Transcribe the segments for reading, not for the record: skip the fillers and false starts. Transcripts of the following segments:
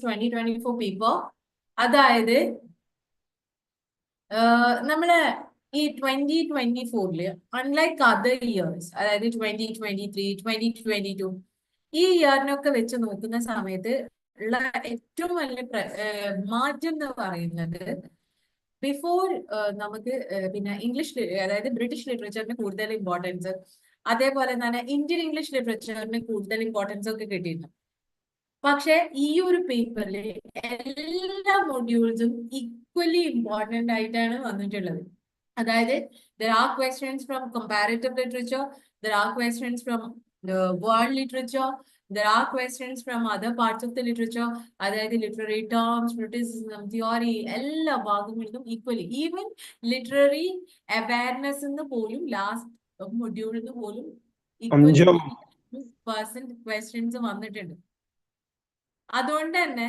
2024 paper. അതായത് നമ്മള് ഈ 2024 അൺലൈക്ക് അതർ ഇയേഴ്സ്, അതായത് 2023, 2022 ഈ ഇയറിനൊക്കെ വെച്ച് നോക്കുന്ന സമയത്ത് ഉള്ള ഏറ്റവും വലിയ മാറ്റം എന്ന് പറയുന്നത്, ബിഫോർ നമുക്ക് പിന്നെ ഇംഗ്ലീഷ്, അതായത് ബ്രിട്ടീഷ് ലിറ്ററേച്ചറിന് കൂടുതൽ ഇമ്പോർട്ടൻസ്, അതേപോലെ തന്നെ ഇന്ത്യൻ ഇംഗ്ലീഷ് ലിറ്ററേച്ചറിന് കൂടുതൽ ഇമ്പോർട്ടൻസ് ഒക്കെ കിട്ടിയിരുന്നു. പക്ഷെ ഈ ഒരു പേപ്പറിൽ എല്ലാ മൊഡ്യൂൾസും ഈക്വലി ഇമ്പോർട്ടന്റ് ആയിട്ടാണ് വന്നിട്ടുള്ളത്. അതായത് there are questions from comparative literature, there are questions from the world literature, there are questions from other parts of the literature, അതായത് literary terms, criticism, theory, എല്ലാ ഭാഗങ്ങളിലും ഈക്വലി, ഈവൻ ലിറ്റററി അവയർനെസ് എന്ന് പോലും last മൊഡ്യൂളിൽ പോലും equally questions വന്നിട്ടുണ്ട്. അതുകൊണ്ട് തന്നെ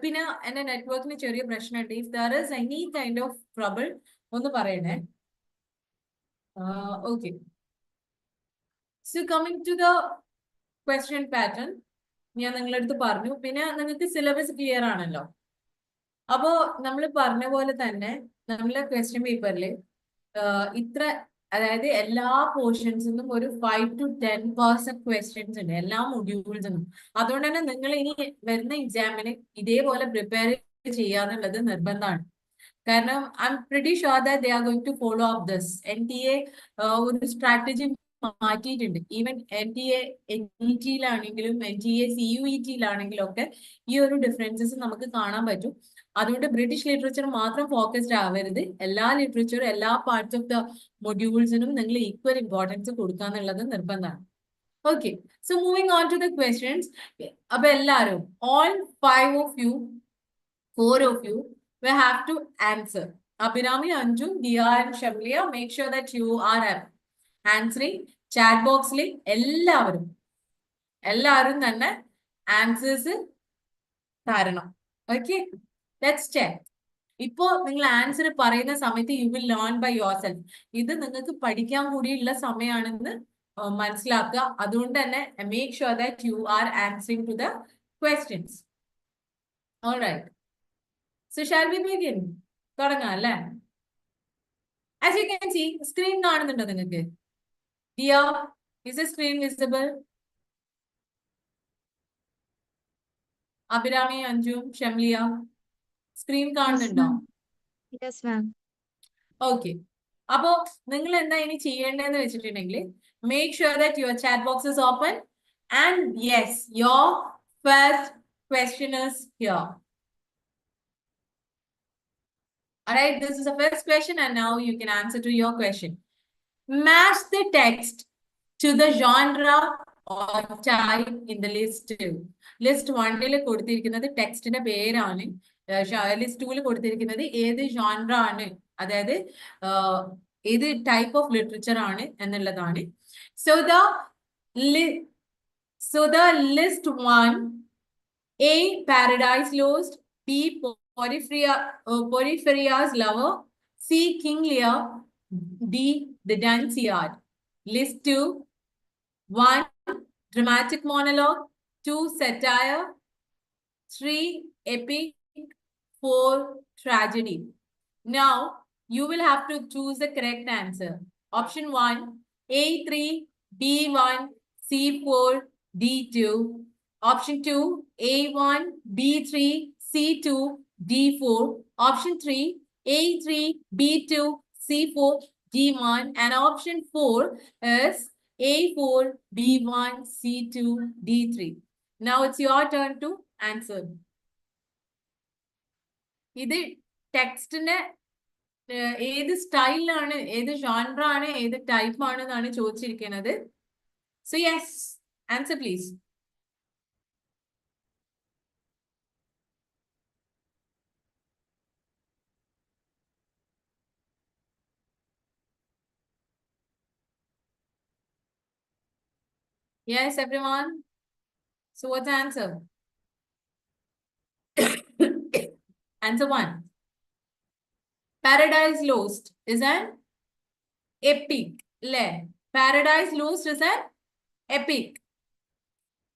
പിന്നെ എന്റെ നെറ്റ്വർക്കിന് ചെറിയ പ്രശ്നമുണ്ട്. If there is any kind of trouble ഒന്ന് പറയണേ. Okay, so coming to the question pattern ഞാൻ നിങ്ങളുടെ അടുത്ത് പറഞ്ഞു. പിന്നെ നിങ്ങൾക്ക് സിലബസ് ക്ലിയർ ആണല്ലോ. അപ്പോ നമ്മൾ പറഞ്ഞ പോലെ തന്നെ നമ്മളെ ക്വസ്റ്റ്യൻ പേപ്പറിൽ ഇത്ര, അതായത് എല്ലാ പോർഷൻസിനും ഒരു 5 to 10% ക്വസ്റ്റ്യൻസ് ഉണ്ട്, എല്ലാ മൊഡ്യൂൾസിനും. അതുകൊണ്ട് തന്നെ നിങ്ങൾ ഇനി വരുന്ന എക്സാമിന് ഇതേപോലെ പ്രിപ്പയർ ചെയ്യാന്നുള്ളത് നിർബന്ധമാണ്. കാരണം I'm pretty sure that they are going to follow up this. NTA ഒരു സ്ട്രാറ്റജി മാറ്റിയിട്ടുണ്ട്. ഈവൻ NTA NET-യിലാണെങ്കിലും NTA CUET-യിലാണെങ്കിലും ഒക്കെ ഈ ഒരു ഡിഫറൻസസ് നമുക്ക് കാണാൻ പറ്റും. അതുകൊണ്ട് ബ്രിട്ടീഷ് ലിറ്ററേച്ചർ മാത്രം ഫോക്കസ്ഡ് ആവരുത്, എല്ലാ ലിറ്ററേച്ചറും എല്ലാ പാർട്സ് ഓഫ് ദ മൊഡ്യൂൾസിനും നിങ്ങൾ ഈക്വൽ ഇമ്പോർട്ടൻസ് കൊടുക്കാന്നുള്ളത് നിർബന്ധമാണ്. Okay, so moving on to the questions. അപ്പൊ എല്ലാവരും, all 5 of you, 4 of you will have to answer. Abhinami, Anju, Dia and Shamliya, make sure that you are answering. Chat box ൽ എല്ലാവരും തന്നെ answers തരണം. Okay, let's check. ഇപ്പോ നിങ്ങൾ answer പറയുന്ന സമയത്ത് you will learn by yourself. ഇത് നിങ്ങൾക്ക് പഠിക്കാൻ കൂടിയുള്ള സമയമാണെന്ന് മനസ്സിലാക്കുക. അതുകൊണ്ട് തന്നെ make sure that you are answering to the questions. Alright, so shall we begin? തുടങ്ങാം അല്ലേ? As you can see, screen കാണുന്നുണ്ടോ നിങ്ങൾക്ക്? Dear, is the screen visible? Abhirami, Anju, Shamliya, screen കാണുന്നുണ്ടോ? Yes, ma'am. ഓക്കെ, അപ്പോ നിങ്ങൾ എന്താ ഇനി ചെയ്യേണ്ടതെന്ന് വെച്ചിട്ടുണ്ടെങ്കിൽ, make sure that your chat box is open and yes, your first question is here. Alright, this is the first question and now you can answer to your question. Match the text to the genre or type in the list 2. List 1 കൊടുത്തിരിക്കുന്നത് ടെക്സ്റ്റിന്റെ പേരാണ്. List 2 കൊടുത്തിരിക്കുന്നത് ഏത് genre ആണ്, അതായത് ഏത് type of literature ആണ് എന്നുള്ളതാണ്. So the list 1: A. Paradise Lost, B. Porphyria's Lover, C. King Lear, D. The Dunciad. List 2: 1. Dramatic monologue, 2. Satire, 3. Epic, 4. Tragedy. Now, you will have to choose the correct answer. Option 1, A3, B1, C4, D2. Option 2, A1, B3, C2, D4. Option 3, A3, B2, C4, D1. And option 4 is A4, B1, C2, D3. Now it's your turn to answer. ഇത് ടെക്സ്റ്റിന്റെ ഏത് സ്റ്റൈലാണ്, ഏത് genre ആണ്, ഏത് type ആണെന്നാണ് ചോദിച്ചിരിക്കുന്നത്. So yes, answer please. Yes, everyone. So what's the answer? Answer 1. Paradise Lost is an epic. Paradise Lost is an epic.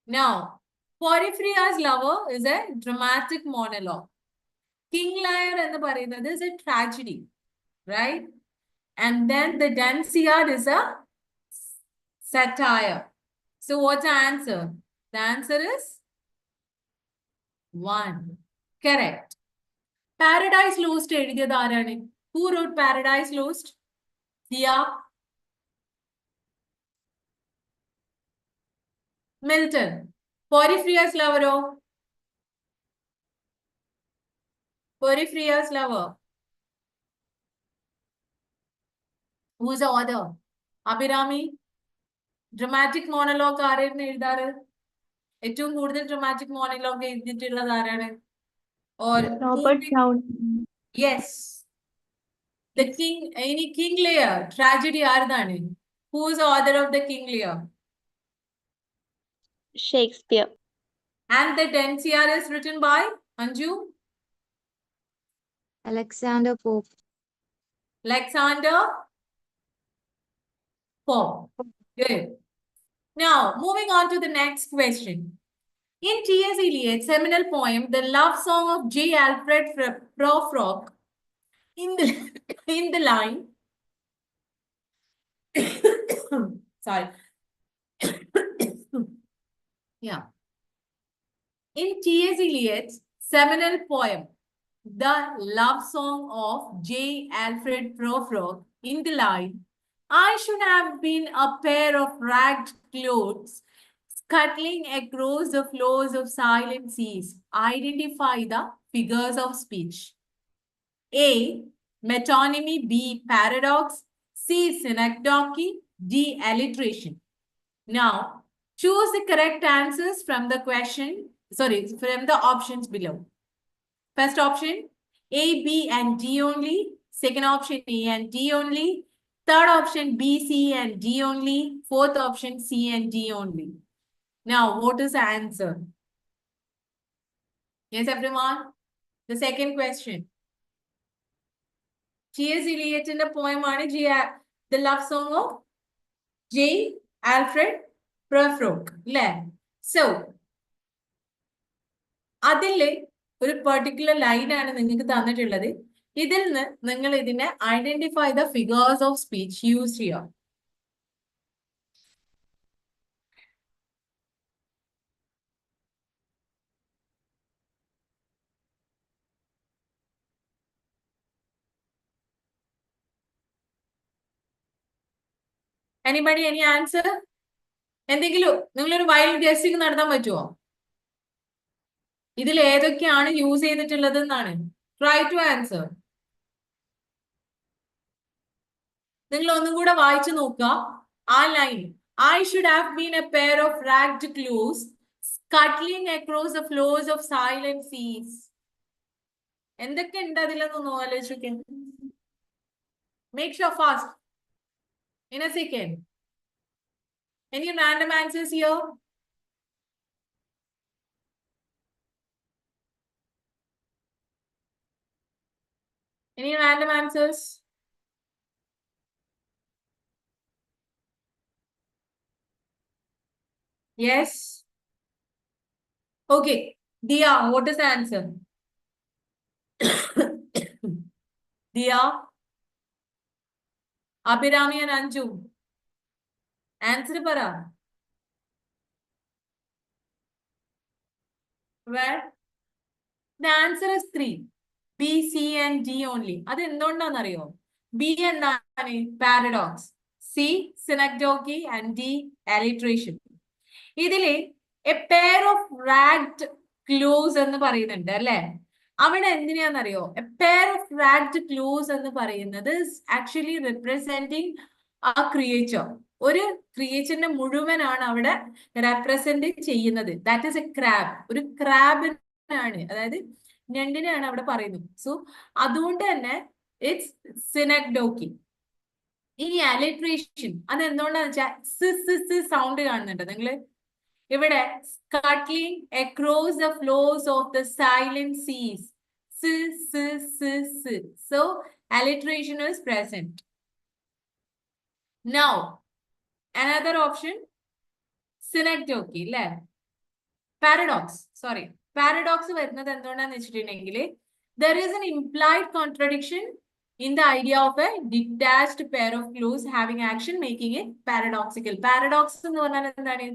Now, Porphyria's lover is a dramatic monologue. King Lear and the Parina is a tragedy, right? And then the Dunciad is a satire. So what's the answer? The answer is 1. Correct. Paradise Lost എഴുതിയത് ആരാണ്? Who wrote Paradise Lost? Dia? Milton. Porphyria's lover? Porphyria's lover. Who's the author? Abhirami? Dramatic monologue ആരായിരുന്നു എഴുതാറ്? ഏറ്റവും കൂടുതൽ dramatic monologue എഴുതിയിട്ടുള്ളത് ആരാണ്? Or Robert Brown. yes. The King, any King Lear, tragedy ആരതാണ്? Who is the author of the King Lear? Shakespeare. And the Dunciad is written by Anju? Alexander Pope. Alexander Pope. Good. Now, moving on to the next question. In T.S. Eliot's seminal poem, The Love Song of J. Alfred Prufrock, in the line, sorry. Yeah. In T.S. Eliot's seminal poem, The Love Song of J. Alfred Prufrock, in the line, I should have been a pair of ragged clothes scuttling across the floors of silent seas. Identify the figures of speech. A. Metonymy. B. Paradox. C. Synecdoche. D. Alliteration. Now, choose the correct answers from the question, from the options below. First option, A, B, and D only. Second option, A and D only. Third option, B, C, and D only. Fourth option, C and D only. Now, what is the answer? Yes, everyone? The second question. T.S. Eliot in the poem The Love Song of J. Alfred Prufrock. So, അതിലെ ഒരു particular line ആണ് നിങ്ങൾക്ക് തന്നിട്ടുള്ളത്. ഇതിൽ നിന്ന് നിങ്ങൾ ഇതിനെ identify the figures of speech use ചെയ്യാം. Anybody any answer? എന്തെങ്കിലും നിങ്ങളൊരു വൈൽഡ് ഗെസ്സിംഗ് നടത്താൻ പറ്റുമോ? ഇതിൽ ഏതൊക്കെയാണ് യൂസ് ചെയ്തിട്ടുള്ളത് എന്നാണ്. Try to answer. നിങ്ങൾ ഒന്നും കൂടെ വായിച്ചു നോക്കുക ആ line. I should have been a pair of ragged clothes scuttling across the floors of silent seas. എന്തൊക്കെ ഉണ്ട് അതിലൊന്നും ആലോചിച്ചൊക്കെ. Make sure fast. In a second. Any random answers here? Any random answers? Yes. Okay. Dia, what is the answer? Dia, Abhirami and Anju. Answer para. Where? The answer is 3. B, C, and D only. അത് എന്തുകൊണ്ടാണെന്നറിയോ? B എന്താണ്? Paradox. C, synecdoche, and D, alliteration. ഇതില് a pair of ragged clothes എന്ന് പറയുന്നുണ്ട് അല്ലെ? അവിടെ എന്തിനാന്നറിയോ? A pair of ragged clothes എന്ന് പറയുന്നത് actually representing a creature. ഒരു ക്രിയേച്ചറിനെ മുഴുവനാണ് അവിടെ റെപ്രസെന്റ് ചെയ്യുന്നത്. That is A crab. ഒരു ക്രാബിനാണ്, അതായത് ഞണ്ടിനെയാണ് അവിടെ പറയുന്നത്. സോ അതുകൊണ്ട് തന്നെ ഇറ്റ്സ് സിനക്ഡോക്കി. ഇനി അലിട്രേഷൻ അത് എന്തുകൊണ്ടാന്ന് വെച്ചാൽ സൗണ്ട് കാണുന്നുണ്ട് നിങ്ങള് ഇവിടെ. Scuttling across the floors of the silent seas. So alliteration is present. Now another option, synecdoche, paradox വരുന്നത് എന്തുകൊണ്ടാന്ന് വെച്ചിട്ടുണ്ടെങ്കിൽ there is an implied contradiction in the idea of a detached pair of clues having action making it paradoxical. Paradox എന്ന് പറഞ്ഞാൽ എന്താണ്?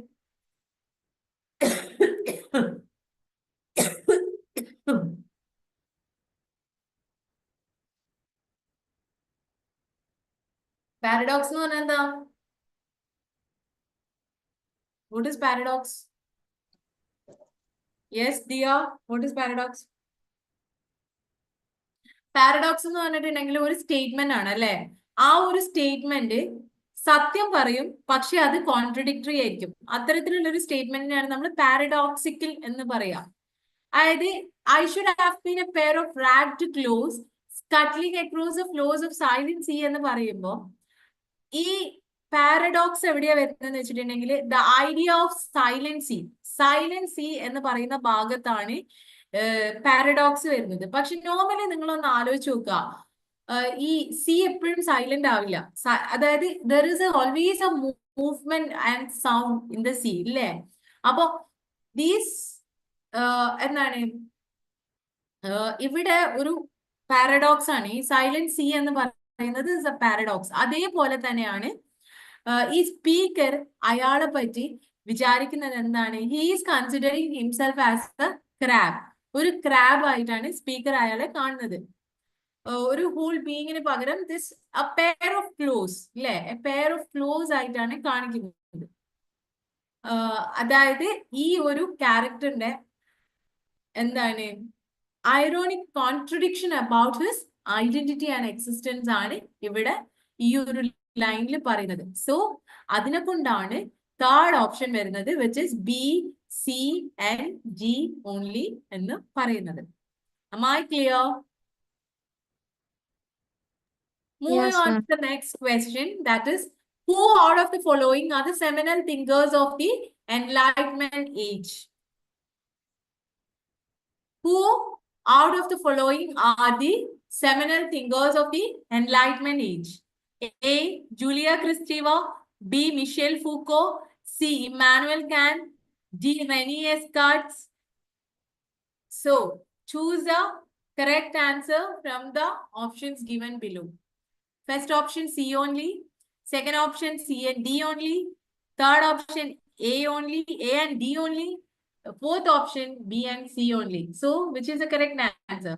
Paradox എന്ന് പറഞ്ഞാൽ എന്താ? What is paradox? Yes, Dia, what is paradox? Paradox എന്ന് പറഞ്ഞിട്ടുണ്ടെങ്കിൽ ഒരു സ്റ്റേറ്റ്മെന്റ് ആണ് അല്ലെ. ആ ഒരു സ്റ്റേറ്റ്മെന്റ് സത്യം പറയും, പക്ഷെ അത് കോൺട്രഡിക്ടറി ആയിരിക്കും. അത്തരത്തിലുള്ള ഒരു സ്റ്റേറ്റ്മെന്റിനാണ് നമ്മൾ പാരഡോക്സിക്കൽ എന്ന് പറയാം. അതായത് I should have been a pair of ragged claws scuttling across the floors of silent sea എന്ന് പറയുമ്പോൾ ഈ പാരഡോക്സ് എവിടെയാ വരുന്നതെന്ന് വെച്ചിട്ടുണ്ടെങ്കിൽ the idea of silent sea എന്ന് പറയുന്ന ഭാഗത്താണ് പാരഡോക്സ് വരുന്നത്. പക്ഷെ നോർമലി നിങ്ങളൊന്ന് ആലോചിച്ച് നോക്കുക, ഈ സി എപ്പോഴും സൈലന്റ് ആവില്ല. അതായത് there is always A movement and sound in the sea ഇല്ലേ. അപ്പൊ ദീസ് എന്താണ് ഇവിടെ ഒരു പാരഡോക്സ് ആണ്. ഈ സൈലന്റ് സി എന്ന് പറയുന്നത് ഇസ് എ പാരഡോക്സ്. അതേപോലെ തന്നെയാണ് ഈ സ്പീക്കർ അയാളെ പറ്റി വിചാരിക്കുന്നത് എന്താണ്? He is considering himself as A crab. ഒരു ക്രാബ് ആയിട്ടാണ് സ്പീക്കർ അയാളെ കാണുന്നത്. ഒരു ഹോൾ ബീയിങ്ങിന് പകരം this A pair of close ഇല്ലേ, എ പെയർ ഓഫ് ക്ലോസ് ആയിട്ടാണ് കാണിക്കുന്നത്. അതായത് ഈ ഒരു ക്യാരക്ടറിന്റെ എന്താണ് ironic contradiction about his identity and existence ആണ് ഇവിടെ ഈ ഒരു ലൈനിൽ പറയുന്നത്. സോ അതിനെ കൊണ്ടാണ് തേർഡ് ഓപ്ഷൻ വരുന്നത്, which is B, C and G only എന്ന് പറയുന്നത്. Am I clear? Moving on to the next question, that is, who out of the following are the seminal thinkers of the Enlightenment age? Who out of the following are the seminal thinkers of the Enlightenment age? A. Julia Kristeva, B. Michel Foucault, C. Immanuel Kant, D. René Descartes. So, choose the correct answer from the options given below. First option C only, second option C and D only, third option A only, A and D only, fourth option B and C only. So, which is the correct answer?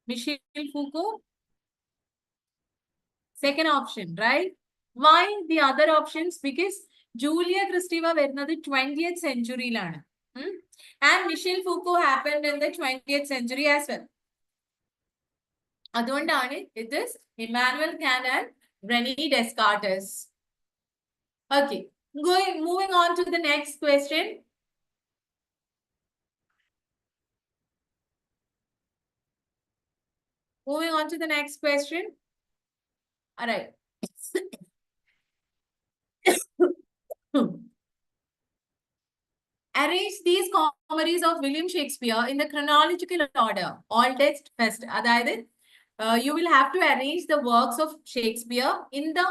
Michel Foucault? Second option, right? Why the other options? Because Julia Kristeva വരുന്നത് 20th century ലാണ്. And Michel Foucault happened in the 20th century as well. അതുകൊണ്ടാണ് ഇത് Immanuel Kant and René Descartes. Okay, moving on to the next question. Moving on to the next question. All right. Arrange these comedies of William Shakespeare in the chronological order. Oldest first. അതായത് you will have to arrange the works of Shakespeare in the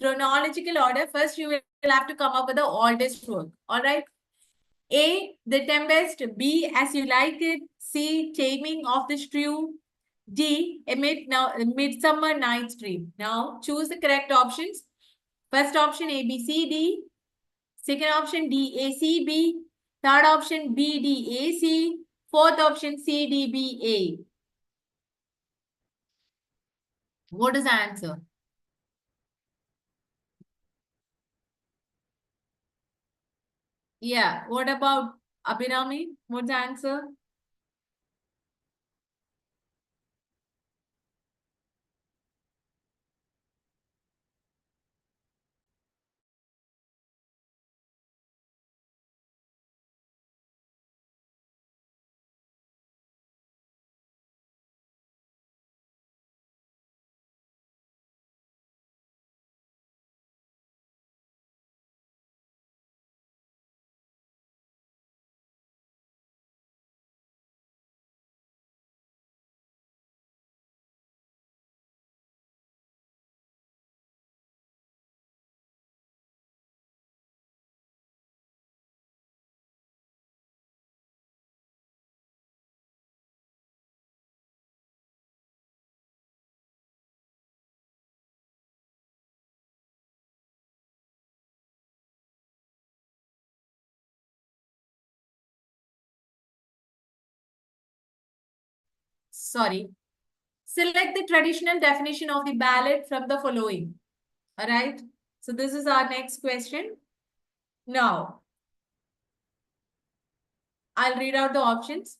chronological order. First, you will have to come up with the oldest work. All right. A. The Tempest. B. As You Like It. C. Taming of the Shrew. D. A Midsummer Night's Dream. Now, choose the correct options. First option A, B, C, D. Second option D, A, C, B. Third option B, D, A, C. Fourth option C, D, B, A. What is the answer? Yeah. What about Abhinami? What's the answer? sorry. Select the traditional definition of the ballot from the following. All right. So this is our next question. Now, I'll read out the options.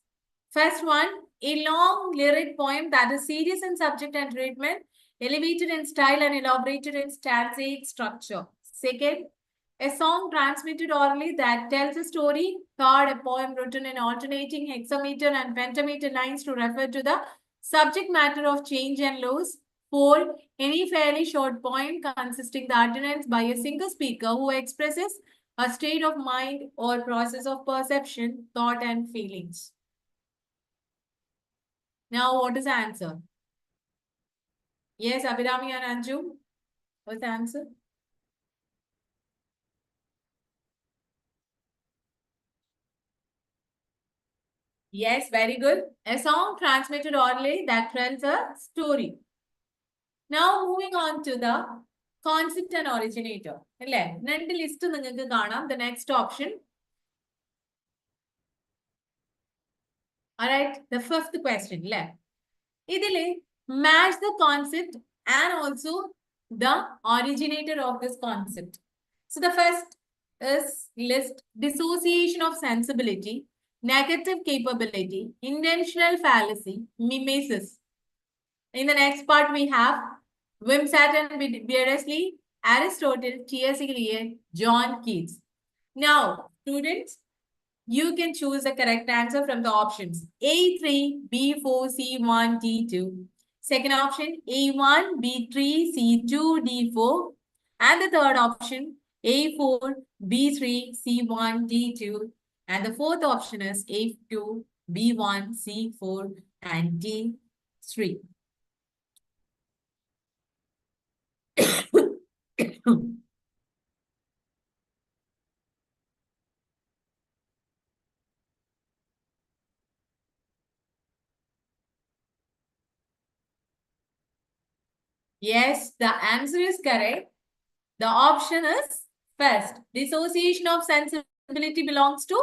First one, a long lyric poem that is serious in subject and treatment, elevated in style and elaborated in stanzaic structure. Second, a song transmitted orally that tells a story. Third, a poem written in alternating hexameter and pentameter lines to refer to the subject matter of change and loss. Four, any fairly short poem consisting the utterance by a single speaker who expresses a state of mind or process of perception, thought, and feelings. Now, what is the answer? Yes, Abhirami and Anju, what's the answer? Yes, very good. A song transmitted orally that tells a story. Now, moving on to the concept and originator. List the next option. All right, the fifth question. Match the concept and also the originator of this concept. So the first is list dissociation of sensibility, negative capability, intentional fallacy, mimesis. In the next part, we have Wimsatt and Beardsley, Aristotle, T.S. Eliot, John Keats. Now, students, you can choose the correct answer from the options A3, B4, C1, D2. Second option, A1, B3, C2, D4. And the third option, A4, B3, C1, D2. And the fourth option is A2, B1, C4, and D3. Yes, the answer is correct. The option is first. Dissociation of sensibility belongs to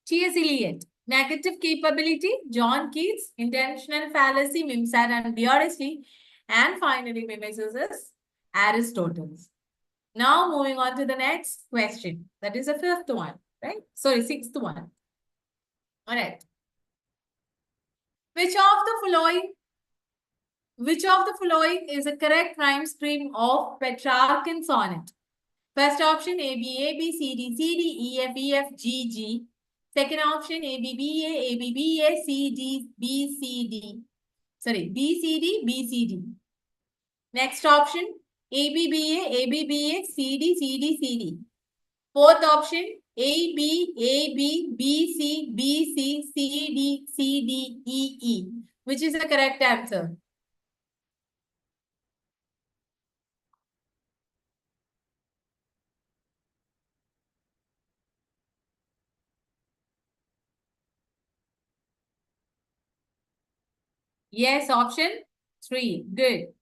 T.S. Eliot. Negative capability, John Keats. Intentional fallacy, Wimsatt and Beardsley. And finally, mimesis is Aristotle. Now, moving on to the next question. That is the fifth one, right? Sorry, sixth one. All right. Which of the following is a correct rhyme scheme of Petrarchan sonnet? First option, A, B, C, D, E, F, G, G. Second option, A, B, C, D, B, C, D. Sorry, B, C, D. Next option, A, B, C, D. Fourth option, A, B, C, D, E. Which is the correct answer? Yes, option 3. Good.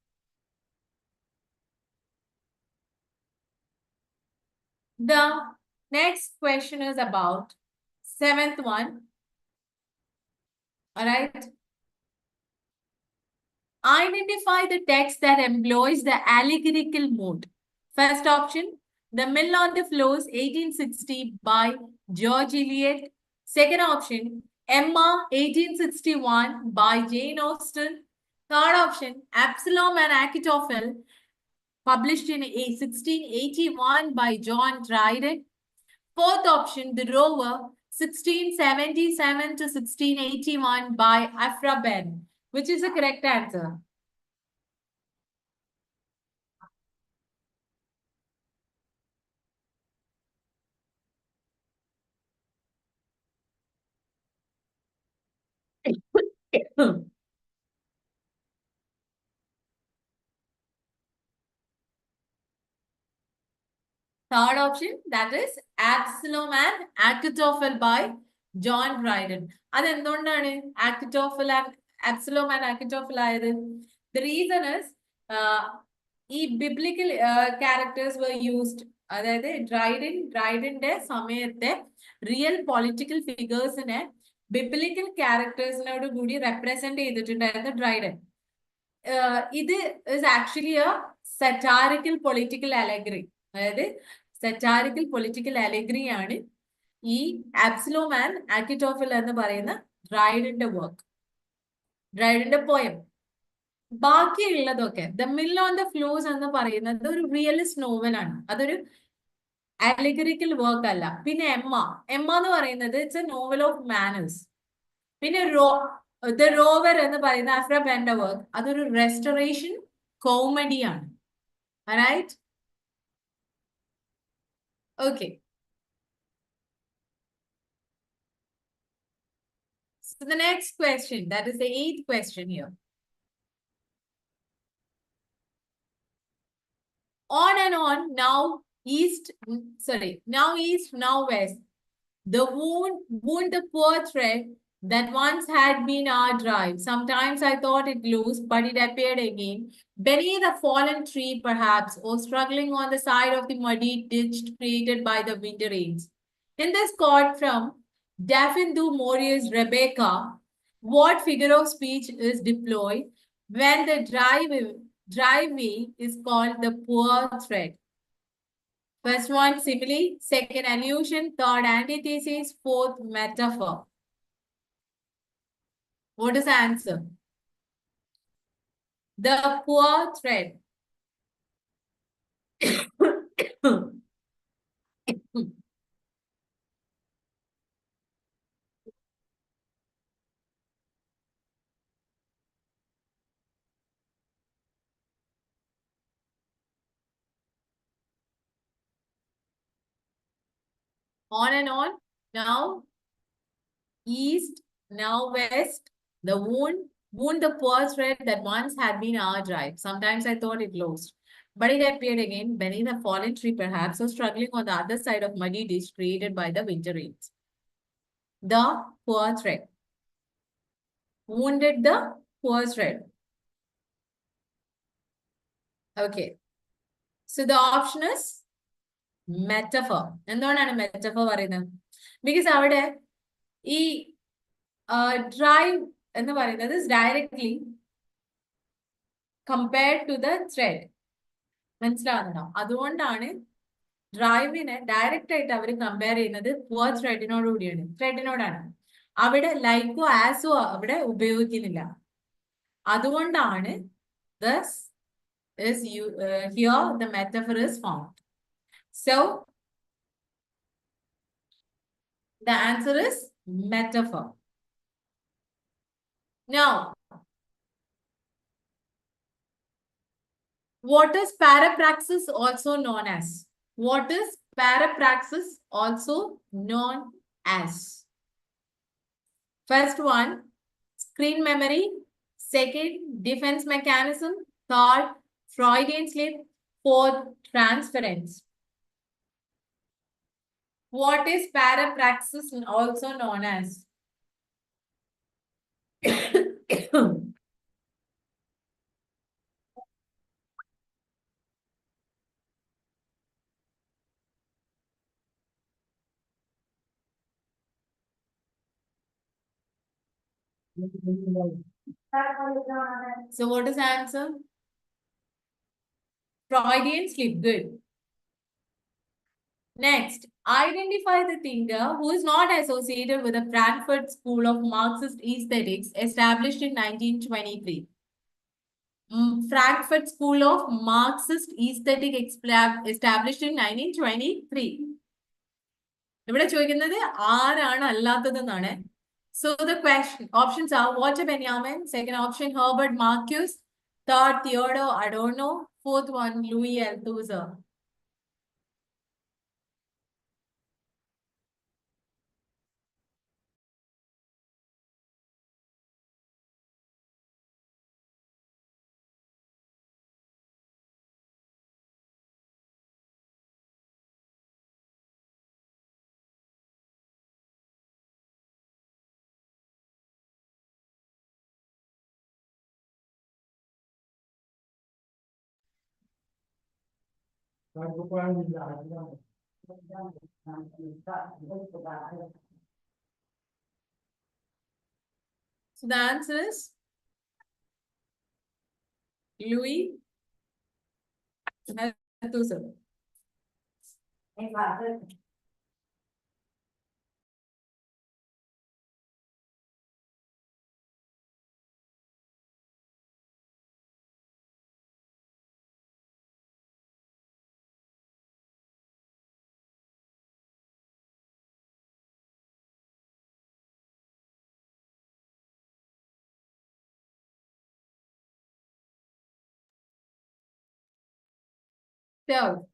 The next question is about seventh one. All right. Identify the text that employs the allegorical mode. First option, The Mill on the Floors, 1860 by George Eliot. Second option, Emma, 1861 by Jane Austen. Third option, Absalom and Achitophel, published in 1681 by John Dryden. Fourth option, The Rover, 1677 to 1681 by Aphra Behn. Which is the correct answer? Third option, that is Absalom and Achitophel by John Dryden. അതെന്തുകൊണ്ടാണ് Achitophel and Absalom and Achitophel ആയത്? The reason is, ഈ biblical characters were used. അതായത് ഡ്രൈഡന്റെ സമയത്തെ real political ഫിഗേഴ്സിനെ biblical ക്യാരക്ടേഴ്സിനോട് കൂടി represent ചെയ്തിട്ടുണ്ടായിരുന്ന Dryden. ഇത് is actually A സറ്റാറിക്കൽ political അലഗറി. അതായത് സറ്റാറിക്കൽ political അലഗറി ആണ് ഈ ആബ്സലോം ആൻഡ് ആക്കിറ്റോഫൽ എന്ന് പറയുന്ന ഡ്രൈഡന്റെ വർക്ക്, ഡ്രൈഡന്റെ പോയം. ബാക്കിയുള്ളതൊക്കെ the mill on the floss എന്ന് പറയുന്നത് ഒരു റിയലിസ്റ്റ് നോവലാണ്, അതൊരു അലഗറിക്കൽ വർക്ക് അല്ല. പിന്നെ എമ്മ എന്ന് പറയുന്നത് it's a novel of manners. പിന്നെ ദ റോവർ എന്ന് പറയുന്ന ആഫ്ര ബെൻഡ വർക്ക്, അതൊരു റെസ്റ്റോറേഷൻ കോമഡിയാണ്. Right? Okay. So the next question, that is the 8th question here. On and on, now east, now west. The wound the poor thread that once had been our drive. Sometimes I thought it loose, but it appeared again. Beneath a fallen tree, perhaps, or struggling on the side of the muddy ditch created by the winter rains. In this quote from Daphne du Maurier's Rebecca, what figure of speech is deployed when the driveway is called the poor thread? First one, simile. Second, allusion. Third, antithesis. Fourth, metaphor. What is the answer? The poor thread. On and on. Now east, now west. The wound the poor thread that once had been our drive. Sometimes I thought it lost, but it appeared again beneath a fallen tree, perhaps, or struggling on the other side of muddy ditch created by the winter rains. The poor thread. Wounded the poor thread. Okay. So the option is metaphor. എന്തുകൊണ്ടാണ് metaphor പറയുന്നത്? Because അവിടെ ഈ drive എന്ന് പറയുന്നത് is directly compared to the thread. മനസ്സിലാവുന്നുണ്ടോ? അതുകൊണ്ടാണ് ഡ്രൈവിനെ direct ആയിട്ട് അവർ compare ചെയ്യുന്നത് പുവർ ത്രെഡിനോടുകൂടിയാണ്, ത്രെഡിനോടാണ്. അവിടെ ലൈക്കോ ആസോ അവിടെ ഉപയോഗിക്കുന്നില്ല. അതുകൊണ്ടാണ് thus is here the metaphor is found. So the answer is metaphor. Now, what is parapraxis also known as? What is parapraxis also known as? First one, screen memory. Second, defense mechanism. Third, Freudian slip. Fourth, transference. What is parapraxis also known as? So what is the answer? Freudian slip. Good. Next, identify the thinker who is not associated with the Frankfurt School of Marxist Aesthetics established in 1923. Frankfurt School of Marxist Aesthetics established in 1923. ഇവിടെ ചോദിക്കുന്നത് ആരാണ് അല്ലാത്തതെന്നാണ്. So the options are Walter Benjamin, second option Herbert Marcuse, third Theodore Adorno, fourth one Louis Althusser. So the answer is Louis Althusser. So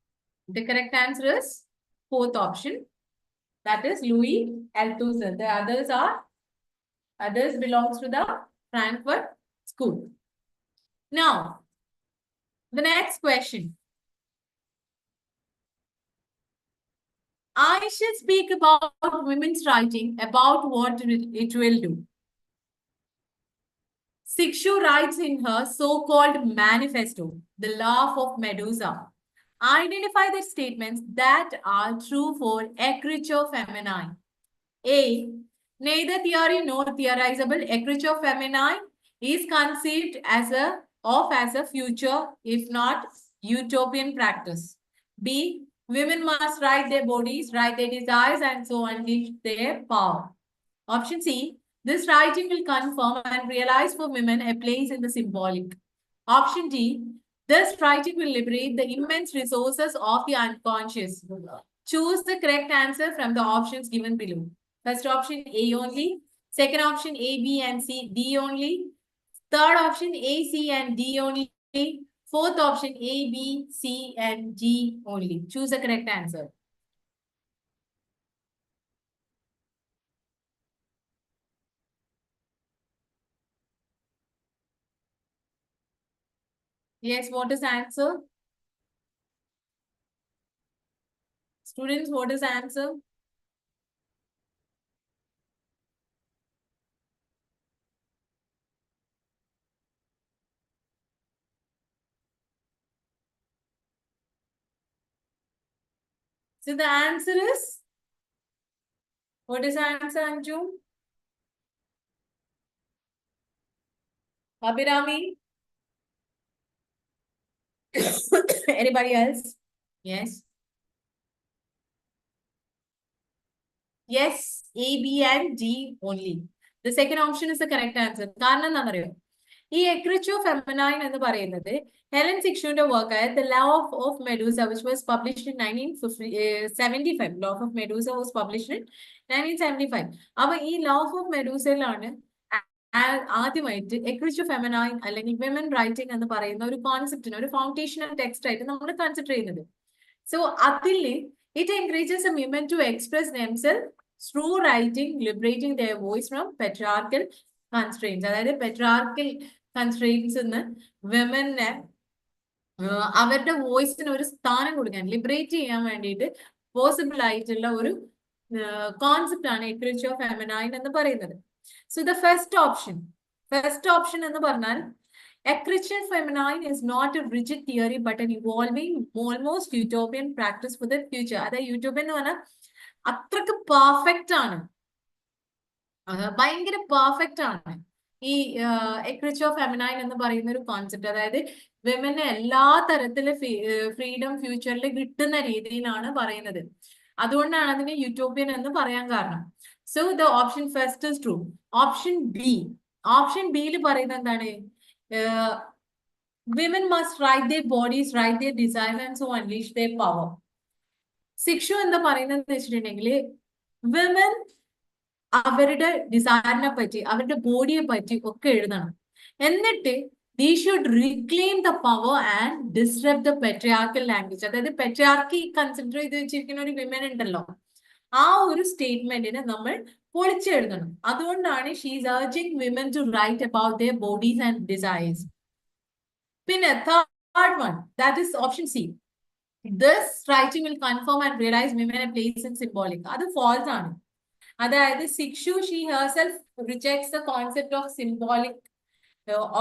the correct answer is fourth option. That is Louis Althusser. The others belongs to the Frankfurt School. Now, the next question. I shall speak about women's writing, about what it will do. Sikshu writes in her so-called manifesto, The Laugh of Medusa. Identify the statements that are true for écriture feminine. A. Neither theory nor theorizable écriture feminine is conceived as a future, if not utopian practice. B. Women must write their bodies, write their desires, and so unleash their power. Option C. This writing will confirm and realize for women a place in the symbolic. Option D. This writing will liberate the immense resources of the unconscious. Choose the correct answer from the options given below. First option A only. Second option A, B, and C, D only. Third option A, C, and D only. Fourth option A, B, C, and G only. Choose the correct answer. Yes, what is the answer? Students, what is the answer? So the answer is, what is the answer, Anju? Abhirami? Anybody else? Yes. Yes, A, B, and D only. The second option is the correct answer. കാരണം എന്താണെന്നറിയോ ഈ എക്രിച്ചോ feminine എന്ന് പറയുന്നത് Helen സിക്ഷുവിന്റെ വർക്കായ the law of Medusa which was published in 1975. Law of Medusa was published in 1975. അപ്പൊ ഈ law of മെഡൂസയിലാണ് ആദ്യമായിട്ട് എക്രിച്ചോ ഫെമിനൈൻ അല്ലെങ്കിൽ വിമൻ റൈറ്റിംഗ് എന്ന് പറയുന്ന ഒരു കോൺസെപ്റ്റിന് ഒരു ഫൗണ്ടേഷണൽ ടെക്സ്റ്റ് ആയിട്ട് നമ്മൾ കൺസിഡർ ചെയ്യുന്നത്. സോ അതിൽ it encourages the women to express themselves through writing, liberating their voice from patriarchal constraints. അതായത് patriarchal constraints എന്ന് women അവരുടെ വോയിസിന് ഒരു സ്ഥാനം കൊടുക്കാൻ ലിബറേറ്റ് ചെയ്യാൻ വേണ്ടിയിട്ട് പോസിബിൾ ആയിട്ടുള്ള ഒരു കോൺസെപ്റ്റ് ആണ് എക്രിച്ചോ ഫെമിനൈൻ എന്ന് പറയുന്നത്. സോ ദ ഫസ്റ്റ് ഓപ്ഷൻ എന്ന് പറഞ്ഞാൽ Écriture feminine is not a rigid theory but an evolving, almost utopian practice for the future. അതായത് യൂട്ടോപ്യൻ എന്ന് പറഞ്ഞാൽ അത്രക്ക് പെർഫെക്റ്റ് ആണ്, ഭയങ്കര പെർഫെക്റ്റ് ആണ് ഈ എക്രിച്ചർ ഫെമിനൈൻ എന്ന് പറയുന്ന ഒരു കോൺസെപ്റ്റ്. അതായത് വിമന് എല്ലാ തരത്തിലും ഫ്രീഡം ഫ്യൂച്ചറിൽ കിട്ടുന്ന രീതിയിലാണ് പറയുന്നത്. അതുകൊണ്ടാണ് അതിന് യൂട്ടോപ്യൻ എന്ന് പറയാൻ കാരണം. So the option first is true. Option ബിയിൽ പറയുന്നത് എന്താണ്? Women must write their bodies, write their desires, and so unleash their power. സിക്ഷു എന്താ പറയുന്നത് വെച്ചിട്ടുണ്ടെങ്കിൽ വിമൻ അവരുടെ ഡിസൈറിനെ പറ്റി അവരുടെ ബോഡിയെ പറ്റി ഒക്കെ എഴുതണം. എന്നിട്ട് they should reclaim the power and disrupt the patriarchal language. അതായത് പെട്രിയാർക്കി കൺസിഡർ ചെയ്ത് വെച്ചിരിക്കുന്ന ഒരു വിമൻ ഉണ്ടല്ലോ, ആ ഒരു സ്റ്റേറ്റ്മെന്റിനെ നമ്മൾ പൊളിച്ചെഴുതണം. അതുകൊണ്ടാണ് she's urging women to write about their bodies and desires. പിന്നെ third one, that is option C. This writing will confirm and realize women a place in symbolic. അത് false ആണ്. അതായത് സിക്ഷു she herself rejects the concept of symbolic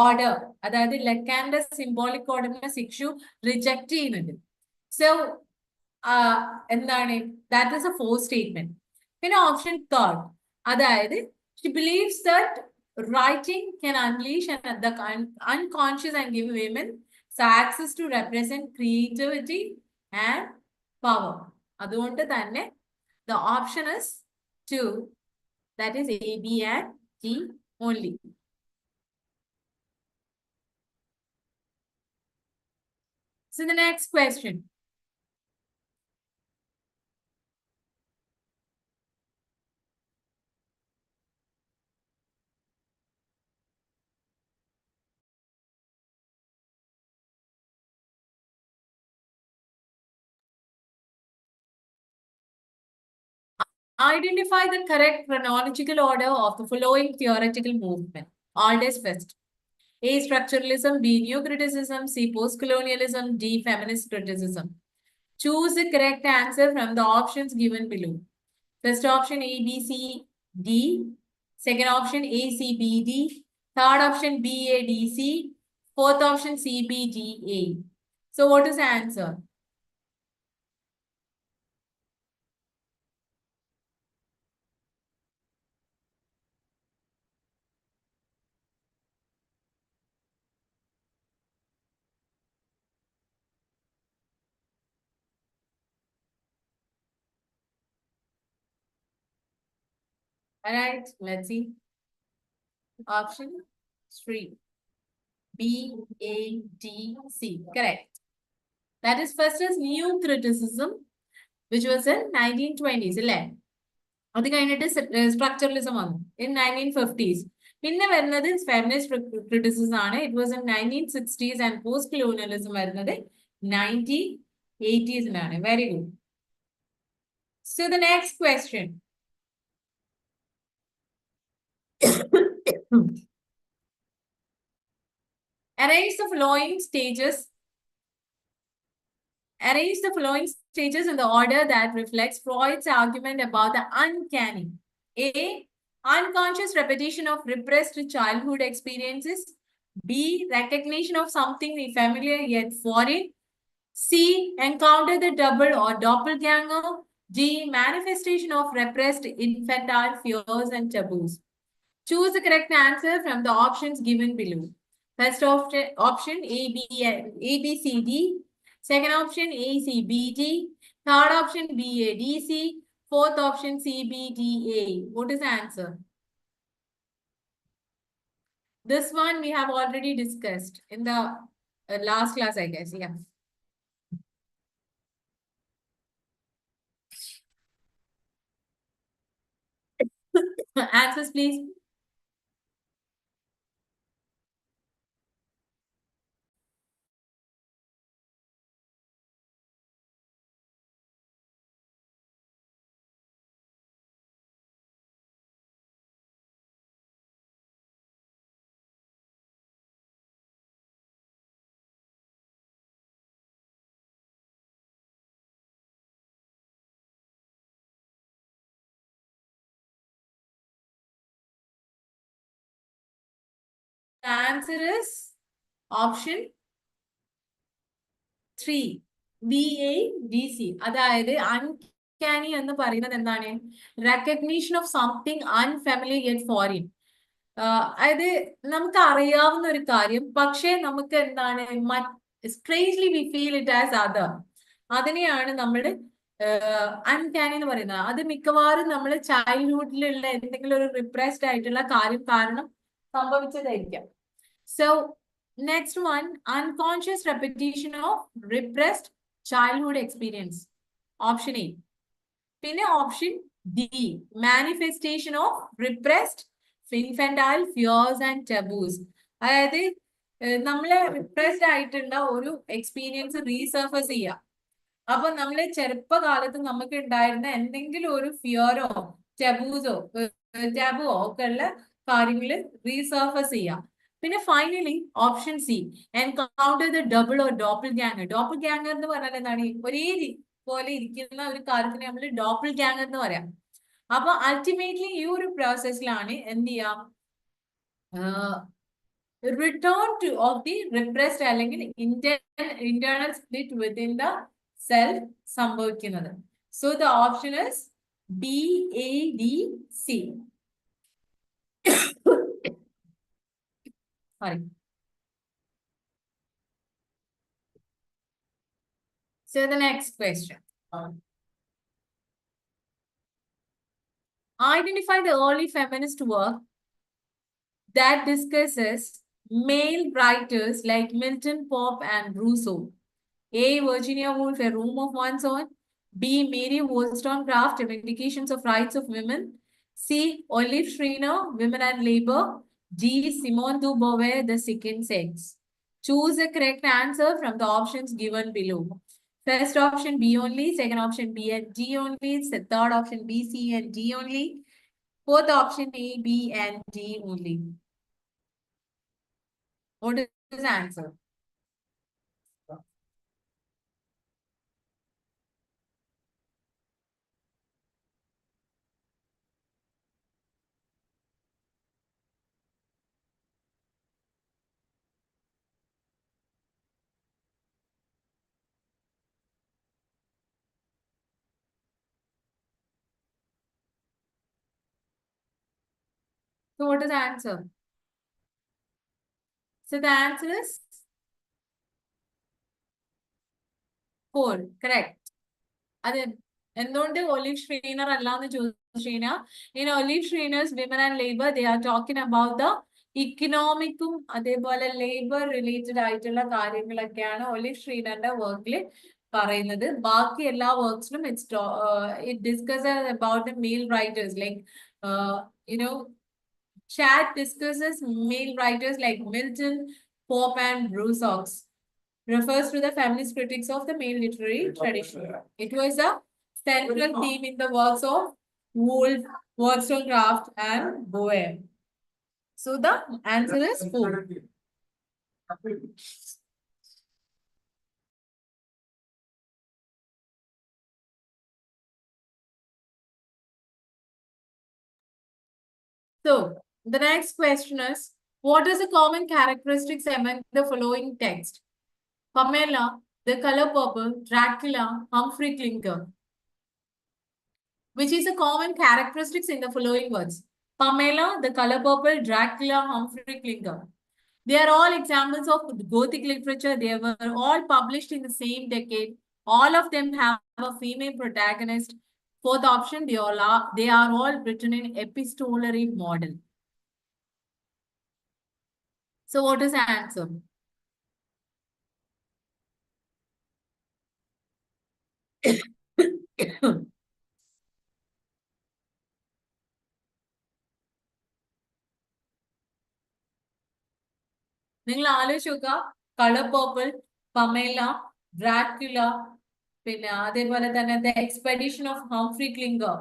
order. അതായത് ലെക്കാന്റെ symbolic ഓർഡറിനെ സിക്ഷു reject ചെയ്യുന്നുണ്ട്. So എന്താണ്? That is a false statement. പിന്നെ option third, അതായത് she believes that Writing can unleash the unconscious and give women access to represent creativity and power. അതുകൊണ്ട് തന്നെ the option is 2, that is A, B and D only. So the next question. Identify the correct chronological order of the following theoretical movement. All days first. A. Structuralism. B. New criticism. C. Post-colonialism. D. Feminist criticism. Choose the correct answer from the options given below. First option A, B, C, D. Second option A, C, B, D. Third option B, A, D, C. Fourth option C, B, D, A. So what is the answer? All right, let's see. Option 3. B, A, D, C. Correct. That is first is new criticism, which was in 1920s. അത് കഴിഞ്ഞിട്ട് structuralism വന്നു in 1950s. പിന്നെ വരുന്നത് feminist criticism ആണ്. It was in 1960s and post colonialism വരുന്നത് 1980s. Very good. So the next question. Arrange the following stages. Arrange the following stages in the order that reflects Freud's argument about the uncanny. A. Unconscious repetition of repressed childhood experiences. B. Recognition of something familiar yet foreign. C. Encounter the double or doppelganger. D. Manifestation of repressed infantile fears and taboos. Choose the correct answer from the options given below. First option A, B, C, D. Second option A, C, B, D. Third option B, A, D, C. Fourth option C, B, D, A. What is the answer? This one we have already discussed in the last class, I guess. Yeah. Answers, please. The answer is option 3. B, A, D, C. അതായത് uncanny എന്ന് പറയുന്നത് എന്താണ്? Recognition of something unfamiliar yet foreign. അതായത് നമുക്ക് അറിയാവുന്ന ഒരു കാര്യം, പക്ഷേ നമുക്ക് എന്താണ് strangely we feel it as other. അതിനെയാണ് നമ്മൾ അൺകാനി എന്ന് പറയുന്നത്. അത് മിക്കവാറും നമ്മൾ ചൈൽഡ്ഹുഡിലുള്ള എന്തെങ്കിലും ഒരു റിപ്രസ്ഡ് ആയിട്ടുള്ള കാര്യം കാരണം സംഭവിച്ചതായിരിക്കാം. So next one, unconscious repetition of repressed childhood experience. Option A. പിന്നെ option D, manifestation of repressed infantile fears and taboos. അതായത് നമ്മളെ റിപ്രസ്ഡ് ആയിട്ടുള്ള ഒരു എക്സ്പീരിയൻസ് റീസർഫസ് ചെയ്യാം. അപ്പൊ നമ്മളെ ചെറുപ്പകാലത്ത് നമുക്ക് ഉണ്ടായിരുന്ന എന്തെങ്കിലും ഒരു ഫിയറോ ടാബുവോ ഒക്കെ ഉള്ള കാര്യങ്ങള് റീസർഫസ് ചെയ്യാം. പിന്നെ finally option C, encounter the double or doppelganger. Doppelganger എന്ന് പറഞ്ഞാൽ എന്താണ്? ഒരേ പോലെ ഇരിക്കുന്ന ഒരു കാര്യത്തിന് നമ്മൾ ഡോപ്പിൾ ഗാങ്ങർ എന്ന് പറയാം. അപ്പൊ അൾട്ടിമേറ്റ്ലി ഈ ഒരു പ്രോസസ്സിലാണ് എന്ത് ചെയ്യാം, return to of the repressed അല്ലെങ്കിൽ internal split within the self സംഭവിക്കുന്നത്. So the option is B, A, D, C. Sorry. So the next question. Identify the early feminist work that discusses male writers like Milton, Pope, and Rousseau. A. Virginia Woolf, A Room of One's Own. B. Mary Wollstonecraft, Vindications of Rights of Women. C. Olive Schreiner, Women and Labor. D. Simone de Beauvoir, The Second Sex. Choose the correct answer from the options given below. First option B only, second option B and D only, third option B, C and D only, fourth option A, B and D only. What is the answer? So what is the answer? So the answer is 4. Correct. അത് എന്തുകൊണ്ട് olive ഷ്രീനർ അല്ലാന്ന് ചോദിച്ചു കഴിഞ്ഞാൽ in Olive Schreiner's women and labour they are talking about the ഇക്കണോമിക്കും അതേപോലെ labour related ആയിട്ടുള്ള കാര്യങ്ങളൊക്കെയാണ് olive ഷ്രീനറിന്റെ വർക്കിൽ പറയുന്നത്. ബാക്കി എല്ലാ വർക്ക്സിലും it discusses about the male writers like you know chat discusses male writers like Milton, Pope and Rousseau. Refers to the feminist critics of the male literary tradition. It was a central theme in the works of Woolf, Wollstonecraft, and Beauvoir. So the answer is 4. So the next question is, what is the common characteristics among the following text? Pamela, The Color Purple, Dracula, Humphrey Clinker. Which is the common characteristics in the following words? Pamela, The Color Purple, Dracula, Humphrey Clinker. They are all examples of Gothic literature. They were all published in the same decade. All of them have a female protagonist. Fourth option, they are all written in epistolary model. So what is the answer? നിങ്ങൾ ആലോചിച്ച് നോക്കുക, colour purple, Pamela, Dracula, പിന്നെ അതേപോലെ തന്നെ the expedition of Humphry Clinker,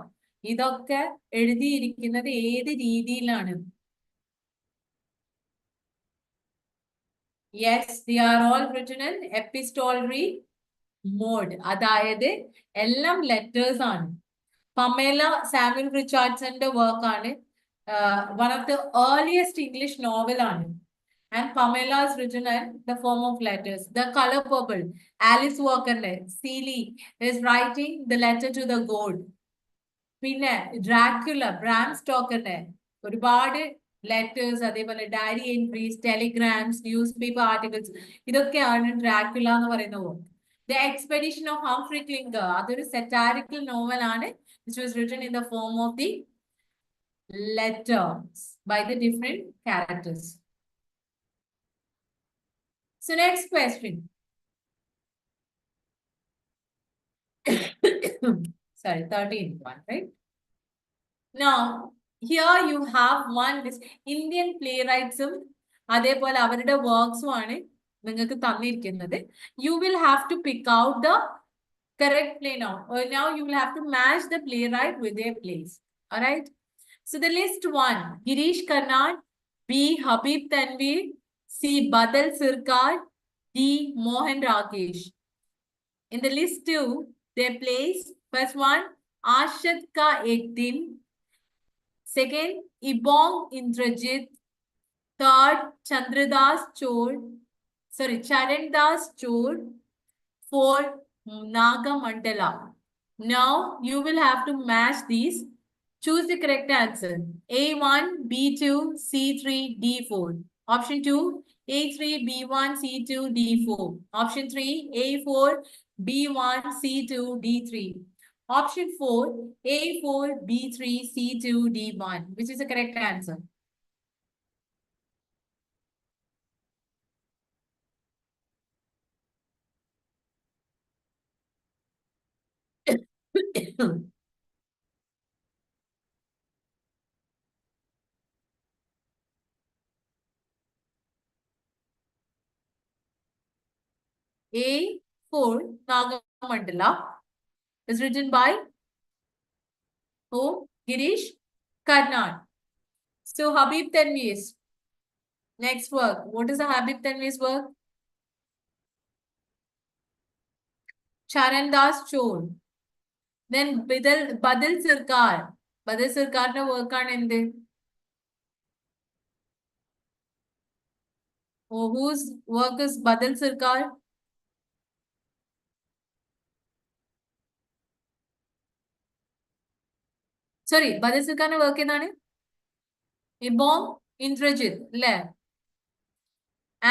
ഇതൊക്കെ എഴുതിയിരിക്കുന്നത് ഏത് രീതിയിലാണ്? Yes, they are all written in epistolary mode. അതായത് എല്ലാം ലെറ്റേഴ്സ് ആണ്. പമേല സാമുവൽ റിച്ചാർഡ്സന്റെ വർക്കാണ്. One of the earliest English novel ആണ്. And Pamela is written in the form of letters. The Color Purple, Alice Walker, Seeley is writing the letter to the god. പിന്നെ Dracula, Bram സ്റ്റോക്കറിന്റെ ഒരുപാട് letters, അതേപോലെ diary entries, telegrams, newspaper articles, ഇതൊക്കെയാണ് Dracula എന്ന് പറയുന്ന work. The expedition of Humphry Clinker, അതൊരു satirical novel ആണ്, which was written in the form of the letters by the different characters. So next question. Sorry, 13th one, right? Now, here you have one Indian playwrights അതേപോലെ അവരുടെ വർക്ക്സും ആണ് നിങ്ങൾക്ക് തന്നിരിക്കുന്നത്. You will have to pick out the correct play now. Now you will have to match the playwright with their plays. All right. So the list 1, Girish Karnad, B. Habib Tanvir, C. Badal Sirkar, D. Mohan Rakesh. In the list 2, their plays. First one, Ashad Ka Ek Din. Second, Ibong Indrajit. Third, Charandas Chor. Fourth, Naga Mandala. Now you will have to match these. Choose the correct answer. A1, B2, C3, D4. Option 2, A3, B1, C2, D4. Option 3, A4, B1, C2, D3. Option 4, A4, B3, C2, D1. Which is the correct answer? A4, Nagamandala, is written by who? Girish Karnad. So Habib Tanvir's next work. What is the Habib Tanvir's work? Charandas Chol. Then Badal Sarkar. Badal Sarkar's work on ende. Oh, whose work is Badal Sarkar? Sorry, Badal Sarkar's work എന്താണ്? Ibom Indrajit. Le.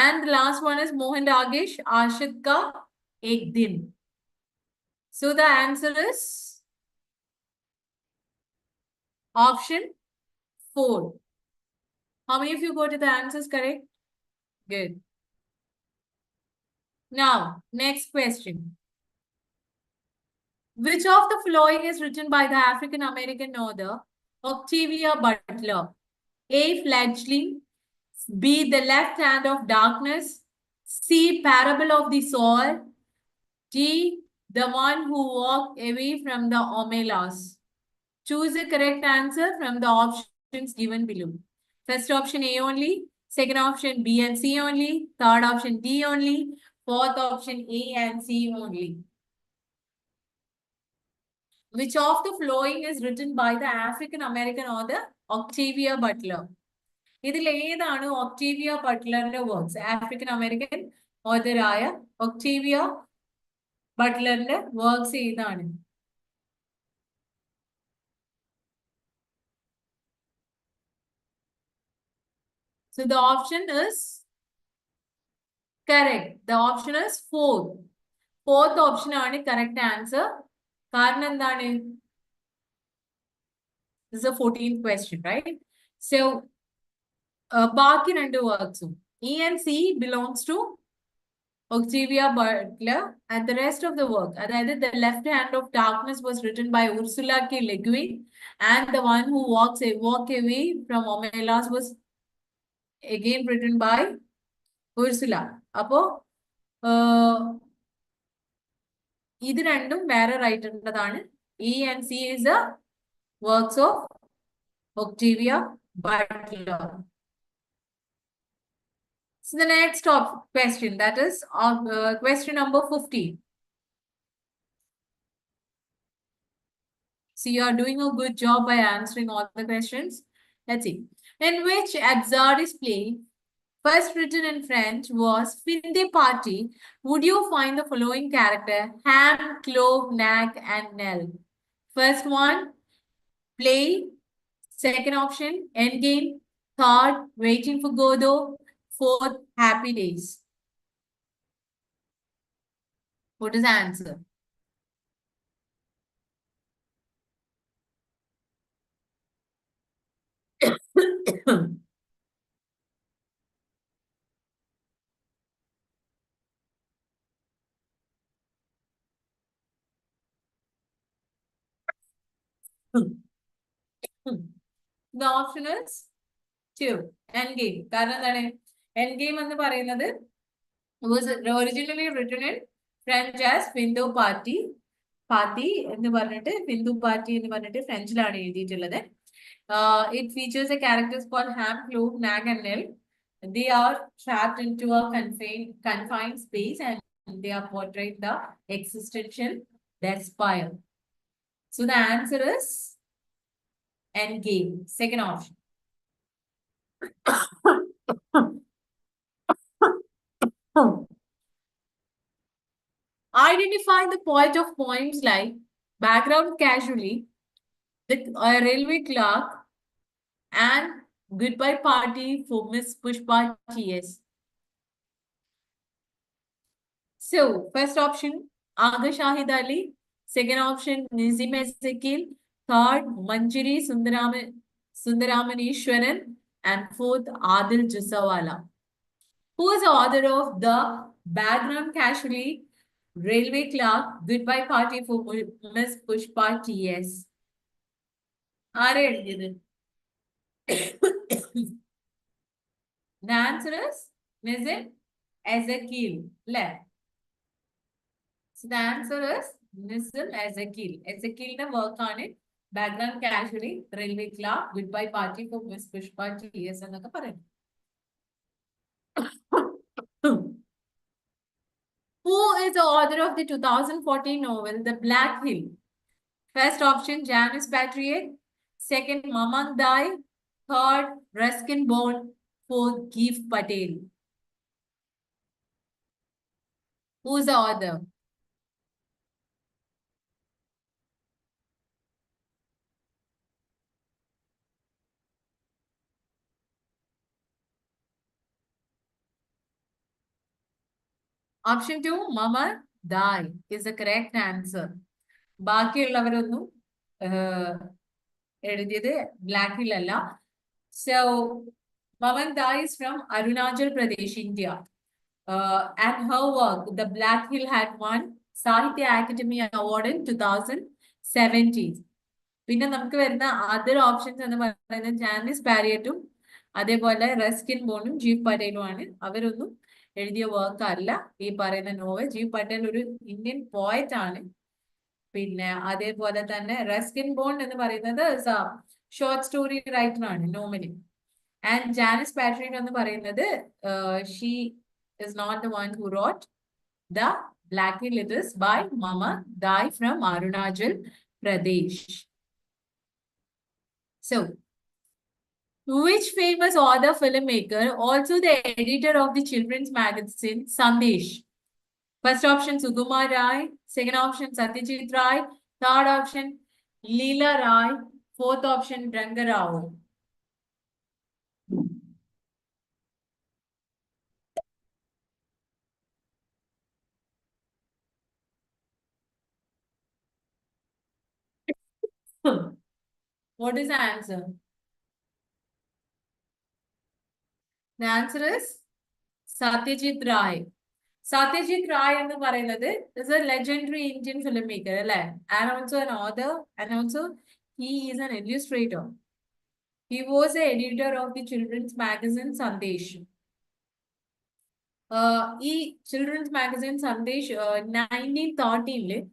And the last one is Mohan Ragesh Ashit Ka Ek Din. So the answer is option 4. How many of you got the answers correct? Good. Now, next question. Which of the following is written by the African American author Octavia Butler? A. Fledgling. B. The Left Hand of Darkness. C. Parable of the Sower. D. The One Who Walked Away from the Omelas. Choose the correct answer from the options given below. First option A only. Second option B and C only. Third option D only. Fourth option A and C only. Which of the following is written by the African American author Octavia Butler? ഇതിൽ ഏതാണ് Octavia ബട്ട്ലറിന്റെ works? African American ഓഥറായ Octavia ബട്ട്ലറിന്റെ works ഏതാണ്? So the option is correct. The option is fourth. Fourth option ആണ് correct answer. കാരണം എന്താണ്? This is the 14th question, right? So ബാക്കി രണ്ട് വർക്ക്സും E and C belongs to Octavia Butler, and the rest of the work, അതായത് The Left Hand of Darkness was written by Ursula K. Le Guin, and The One Who Walked Away from Omelas was again written by Ursula. അപ്പോ ഇത് രണ്ടും വേറെ റൈറ്ററിൻ്റെതാണ്. E and C is the works of Octavia Butler. So the next question, that is question number 15. So you are doing a good job by answering all the questions. Let's see. In which Absardist play, first written in French, was Finde Party, would you find the following character: ham, clove, nag, and nell? First one, play. Second option, endgame. Third, waiting for Godot. Fourth, happy days. What is the answer? The option is 2. Endgame. കാരണം എന്താണ്? Endgame എന്ന് പറയുന്നത് was originally written in French as Findo Party. Party എന്ന് പറഞ്ഞിട്ട് Findo Party എന്ന് പറഞ്ഞിട്ട് ഫ്രഞ്ചിലാണ് എഴുതിയിട്ടുള്ളത്. It features a characters called Ham, Clove, Nag, and Nell. They are trapped into a confined space, and they are portraying the existential despair. So the answer is Endgame. Second option. Identify the poet of poems like Background Casually, The Railway Clerk, and Goodbye Party for Miss Pushpa TS. So, first option, Aga Shahid Ali. Second option, Nizim Ezekiel. Third, Manjiri Sundaramanishwaran. And fourth, Adil Jusawala. Who is the author of the Background Casualty Railway Clerk Goodbye Party for Miss Pushpa TS? ആരെ എഴുതിയത്? The answer is Nizim Ezekiel. So the answer is Nizim Ezekiel. Ezekiel's work on it. Background Casualty Railway Clerk Goodbye Party for Miss Pushpa TS എന്നൊക്കെ പറയുന്നു. Who is the author of the 2014 novel The Black Hill? First option, Janice Patriot. Second, Mamang Dai. Third, Ruskin Bond. Fourth, Geef Patel. Who is the author? Option 2, Mamang Dai is the correct answer. ബാക്കിയുള്ളവരൊന്നും എഴുതിയത് black hill അല്ല. So, Mamang Dai is from Arunachal Pradesh, India. And her work, The Black Hill, had won Sahitya Academy Award in 2017. പിന്നെ നമുക്ക് വരുന്ന other options എന്ന് പറയുന്നത് Janis പാരിയറ്റും അതേപോലെ Ruskin ബോണും ജീവ് പട്ടേലും ആണ്. അവരൊന്നും എഴുതിയ വർക്ക് അല്ല ഈ പറയുന്ന നോവൽ. ജീവ് പട്ടേൽ ഒരു ഇന്ത്യൻ പോയറ്റ് ആണ്. പിന്നെ അതേപോലെ തന്നെ റസ്കിൻ ബോണ്ട് എന്ന് പറയുന്നത് ഷോർട്ട് സ്റ്റോറി റൈറ്റർ ആണ് നോർമലി. ആൻഡ് ജാനിസ് പാട്രിയറ്റ് എന്ന് പറയുന്നത് she is not the one who wrote The Black Hill. It is by Mamang Dai from Arunachal Pradesh. So, which famous author filmmaker, also the editor of the children's magazine Sandesh? First option, Sukumar Rai. Second option, Satyajit Rai. Third option, Leela Rai. Fourth option, Ranga Rao. What is the answer? The answer is Satyajit Ray. Satyajit Ray എന്ന് പറയുന്നത് is a legendary Indian filmmaker, അല്ലേ? And also an author, and also he is an illustrator. He was the editor of the children's magazine Sandesh. ഈ children's magazine Sandesh 1913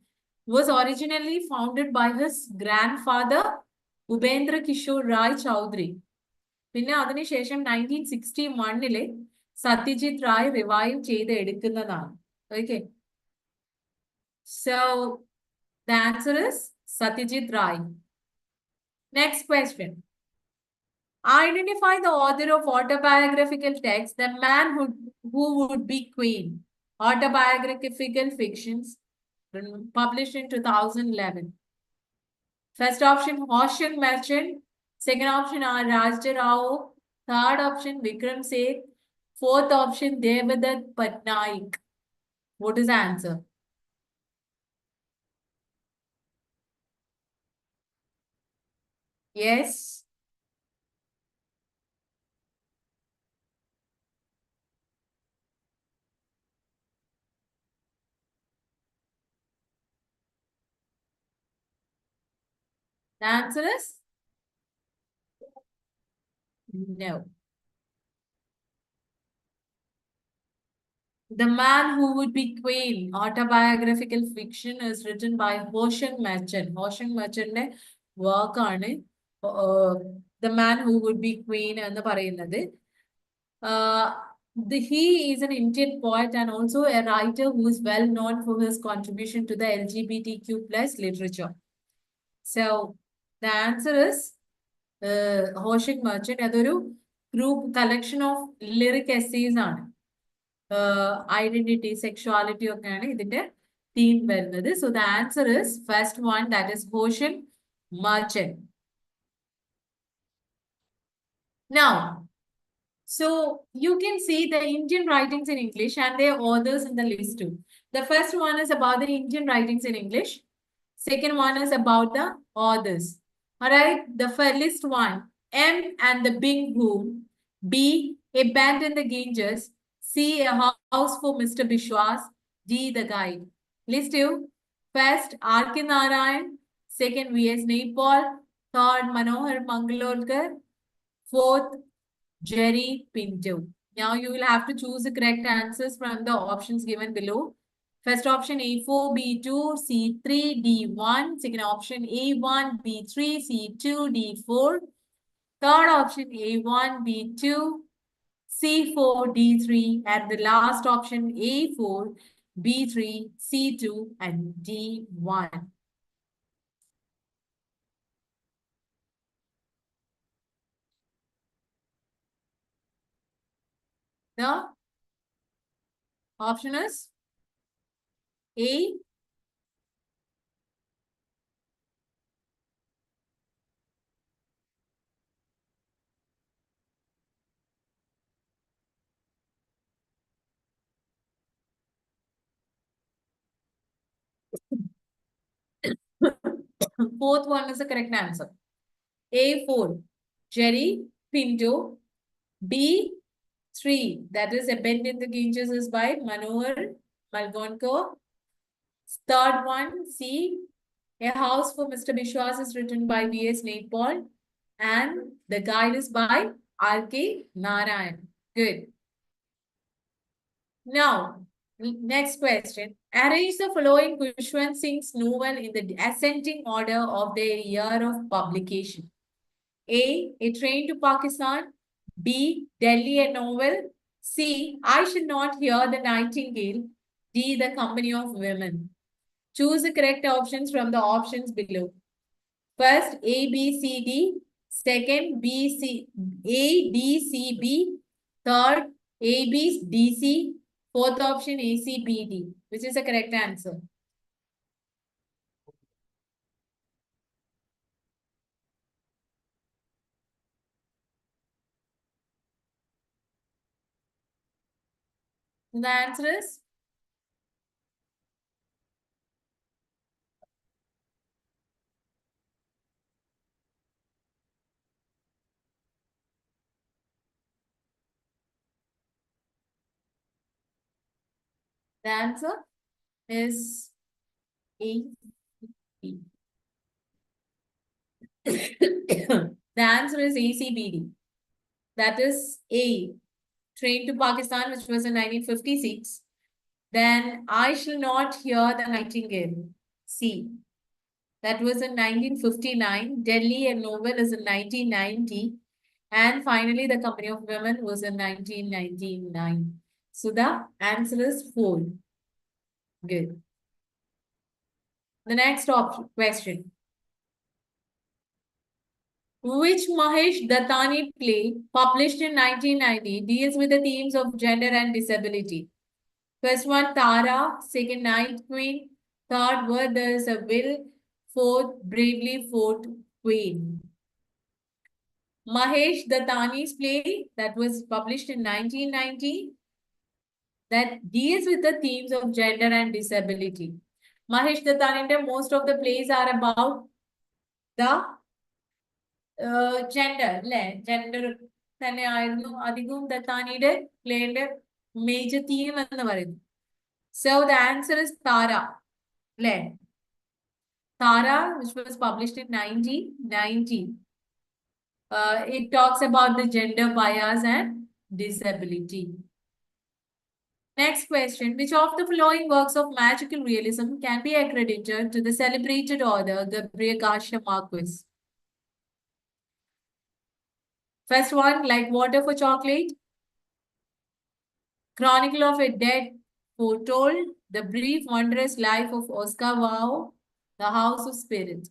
was originally founded by his grandfather Ubendra Kishore Rai Chowdhury. പിന്നെ അതിനുശേഷം 1961 Satyajit Rai revive ചെയ്ത് എടുക്കുന്നതാണ്. Okay, so the answer is Satyajit Rai. Next question. Identify the author of autobiographical text, The Man Who Would Be Queen. Autobiographical fictions published in 2011. First option, Ocean Merchant. Second option, R. Rajda Rao. Third option, Vikram Seth. Fourth option, Devadatt Patnaik. What is the answer? Yes. The answer is no. The Man Who Would Be Queen, autobiographical fiction, is written by Ocean Merchant. Ocean Merchant's work on The Man Who Would Be Queen എന്ന് പറയുന്നത്. He is an Indian poet and also a writer who is well known for his contribution to the LGBTQ plus literature. So, the answer is Ocean Merchant. അതൊരു group collection of lyric essays ആണ്. Identity, sexuality ഒക്കെയാണ് ഇതിന്റെ theme വരുന്നത്. So the answer is first one, that is Ocean Merchant. Now, so you can see the Indian writings in English and their authors in the list too. The first one is about the Indian writings in English. Second one is about the authors. All right, the first list one, M and the Bing Boom. B, a band in the Ganges. C, a house for Mr. Bishwas. D, the guide. List two, first, R.K. Narayan. Second, V.S. Naipaul. Third, Manohar Mangalorkar. Fourth, Jerry Pinto. Now you will have to choose the correct answers from the options given below. First option A4, B2, C3, D1. Second option A1, B3, C2, D4. Third option A1, B2, C4, D3. And the last option A4, B3, C2, and D1. The option is A. Fourth one is the correct answer. A4, Jerry Pinto. B3, that is A Bend in the Ganges is by Manohar Malgonkar. Third one, C, A House for Mr. Bishwas is written by V.S. Naipaul. And the guide is by R.K. Narayan. Good. Now, next question. Arrange the following Kushwant Singh's novel in the ascending order of their year of publication. A Train to Pakistan. B, Delhi, a novel. C, I Shall Not Hear the Nightingale. D, The Company of Women. Choose the correct options from the options below. First, A, B, C, D. Second, B, C, A, D, C, B. Third, A, B, D, C. Fourth option, A, C, B, D. Which is the correct answer? The answer is the answer is A, B. The answer is ACBD. That is A, Train to Pakistan, which was in 1956. Then I Shall Not Hear the Nightingale. C, that was in 1959. Delhi, a novel, is in 1990. And finally, The Company of Women was in 1999. So the answer is 4. Good. The next question. Which Mahesh Dattani play, published in 1990, deals with the themes of gender and disability? First one, Tara. Second, Night Queen. Third, Where There Is a Will. Fourth, Bravely Fought Queen. Mahesh Dattani's play that was published in 1990 that deals with the themes of gender and disability. Mahesh Dattani's most of the plays are about the gender, gender തന്നെയായിരുന്നു അധികവും ദത്താനിയുടെ പ്ലേയുടെ major theme എന്ന് പറയുന്നത്. So the answer is Tara. Tara, which was published in 1990. It talks about the gender bias and disability. Next question. Which of the following works of magical realism can be accredited to the celebrated author Gabriel Garcia Marquez? First one, Like Water for Chocolate. Chronicle of a Dead Foretold. The Brief Wondrous Life of Oscar Wilde. The House of Spirit.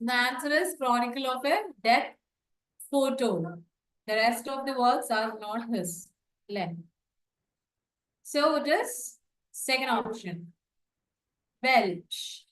The answer is Chronicle of a Death Photo. The rest of the works are not his. So it is second option. Welch.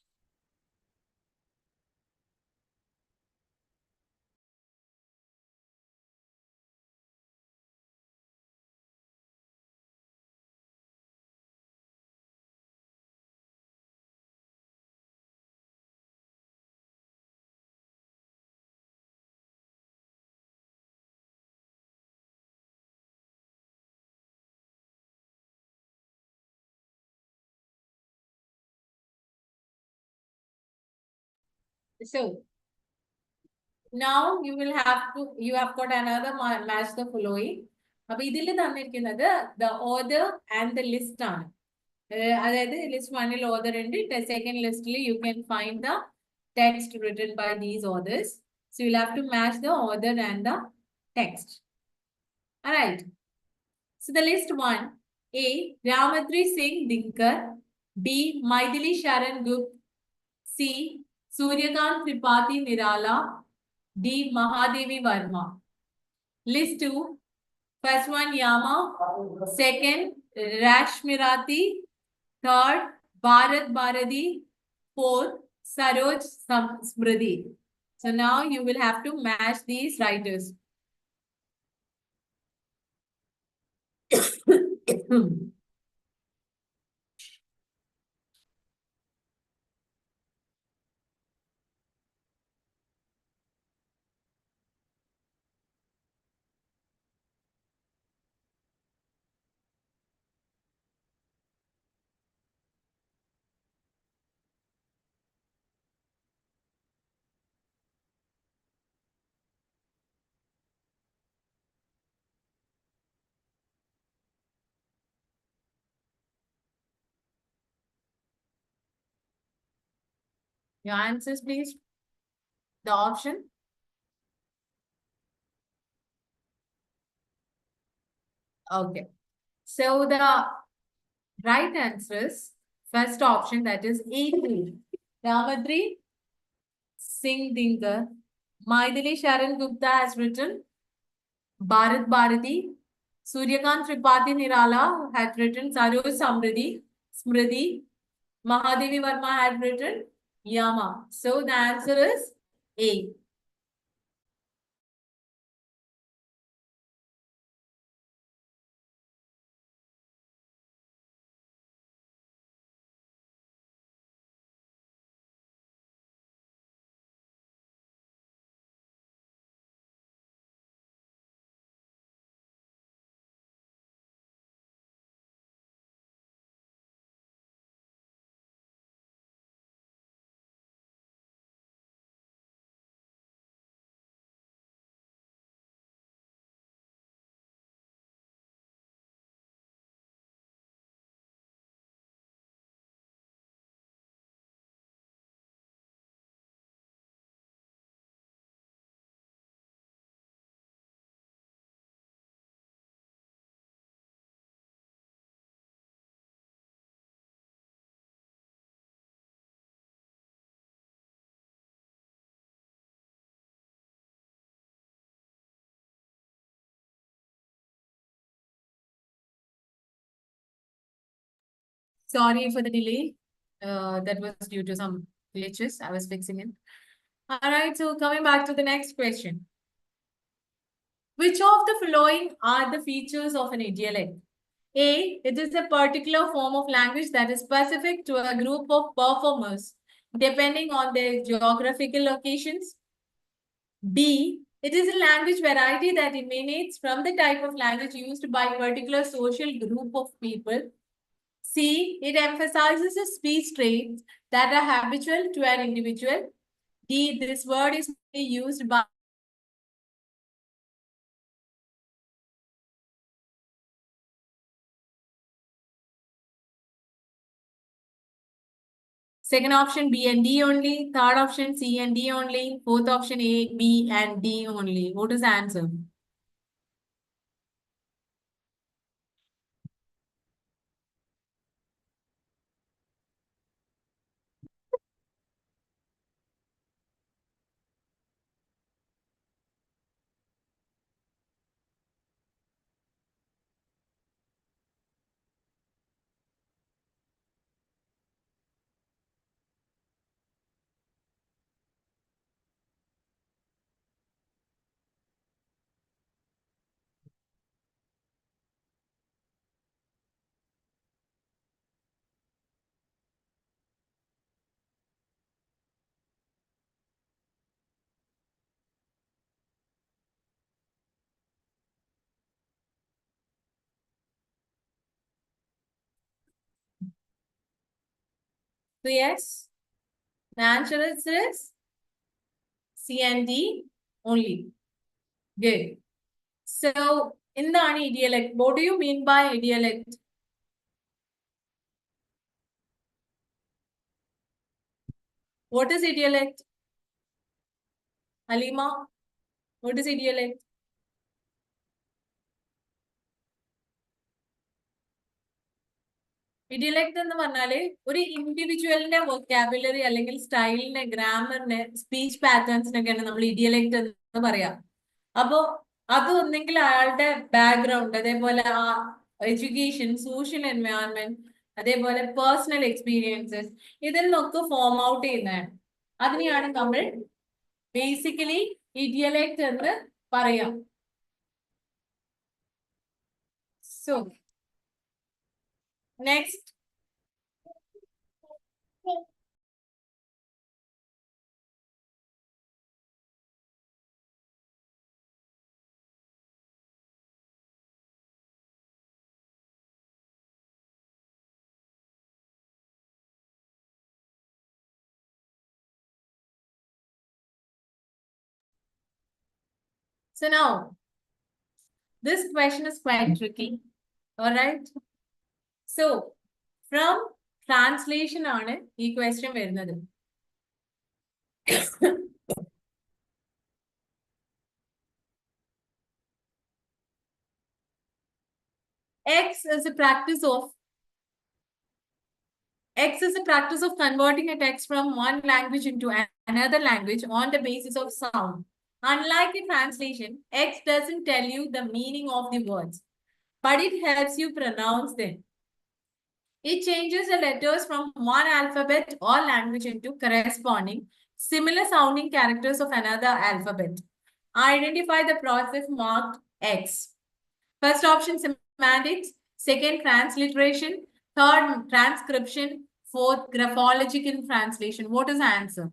So now you have got another match the following. അപ്പോൾ ഇതിൽ തന്നിരിക്കുന്നത് the author and the list ആണ്. അതായത് list 1 author ഉണ്ട്. Second list you can find the text written by these authors. So you'll have to match the author and the text. Alright. So the list 1. A. Ramatri Singh Dinkar. B. Maithili Sharan Gupta. C. Suryakant Tripathi Nirala. D. Mahadevi Verma. List 2. First one Yama. Second Rashmirati. Third Bharat Bharati. Fourth Saroj Smriti. So now you will have to match these writers. Your answers, please. The option. Okay. So the right answer is first option, that is A3. Ramadri Singh Dinkar. Maithili Sharan Gupta has written Bharat Bharati. Suryakant Tripathi Nirala had written Saroj Smriti. Mahadevi Verma had written Yama. So the answer is A. Sorry for the delay. That was due to some glitches. I was fixing it. All right, so coming back to the next question. Which of the following are the features of an idiolect? A. It is a particular form of language that is specific to a group of performers, depending on their geographical locations. B. It is a language variety that emanates from the type of language used by a particular social group of people. C. It emphasizes the speech traits that are habitual to an individual. D. This word is used by second option B and D only. Third option C and D only. Fourth option A, B and D only. What is the answer? So yes, the answer is C and D only. Good. So in the idiolect, what do you mean by idiolect? What is idiolect? Halima, what is idiolect? ഇഡിയലക്ട് എന്ന് പറഞ്ഞാല് ഒരു ഇൻഡിവിജ്വലിന്റെ vocabulary അല്ലെങ്കിൽ സ്റ്റൈലിനെ ഗ്രാമറിനെ speech പാറ്റേൺസിനൊക്കെയാണ് നമ്മൾ ഇഡിയലക്ട് എന്ന് പറയാം. അപ്പോ അത് ഒന്നെങ്കിൽ അയാളുടെ ബാക്ക്ഗ്രൗണ്ട്, അതേപോലെ ആ എഡ്യൂക്കേഷൻ, സോഷ്യൽ എൻവയോൺമെന്റ്, അതേപോലെ പേഴ്സണൽ എക്സ്പീരിയൻസസ്, ഇതിൽ നിന്നൊക്കെ ഫോം ഔട്ട് ചെയ്യുന്നതാണ്. അതിനെയാണ് നമ്മൾ ബേസിക്കലി ഇഡിയലക്ട് എന്ന് പറയാം. So next, so now this question is quite tricky. All right. So from translation ആണ് ഈ question വരുന്നത്. X is a practice of converting a text from one language into another language on the basis of sound. Unlike a translation, X doesn't tell you the meaning of the words, but it helps you pronounce them. It changes the letters from one alphabet or language into corresponding similar sounding characters of another alphabet. Identify the process marked X. First option, semantics. Second, transliteration. Third, transcription. Fourth, graphological translation. What is the answer?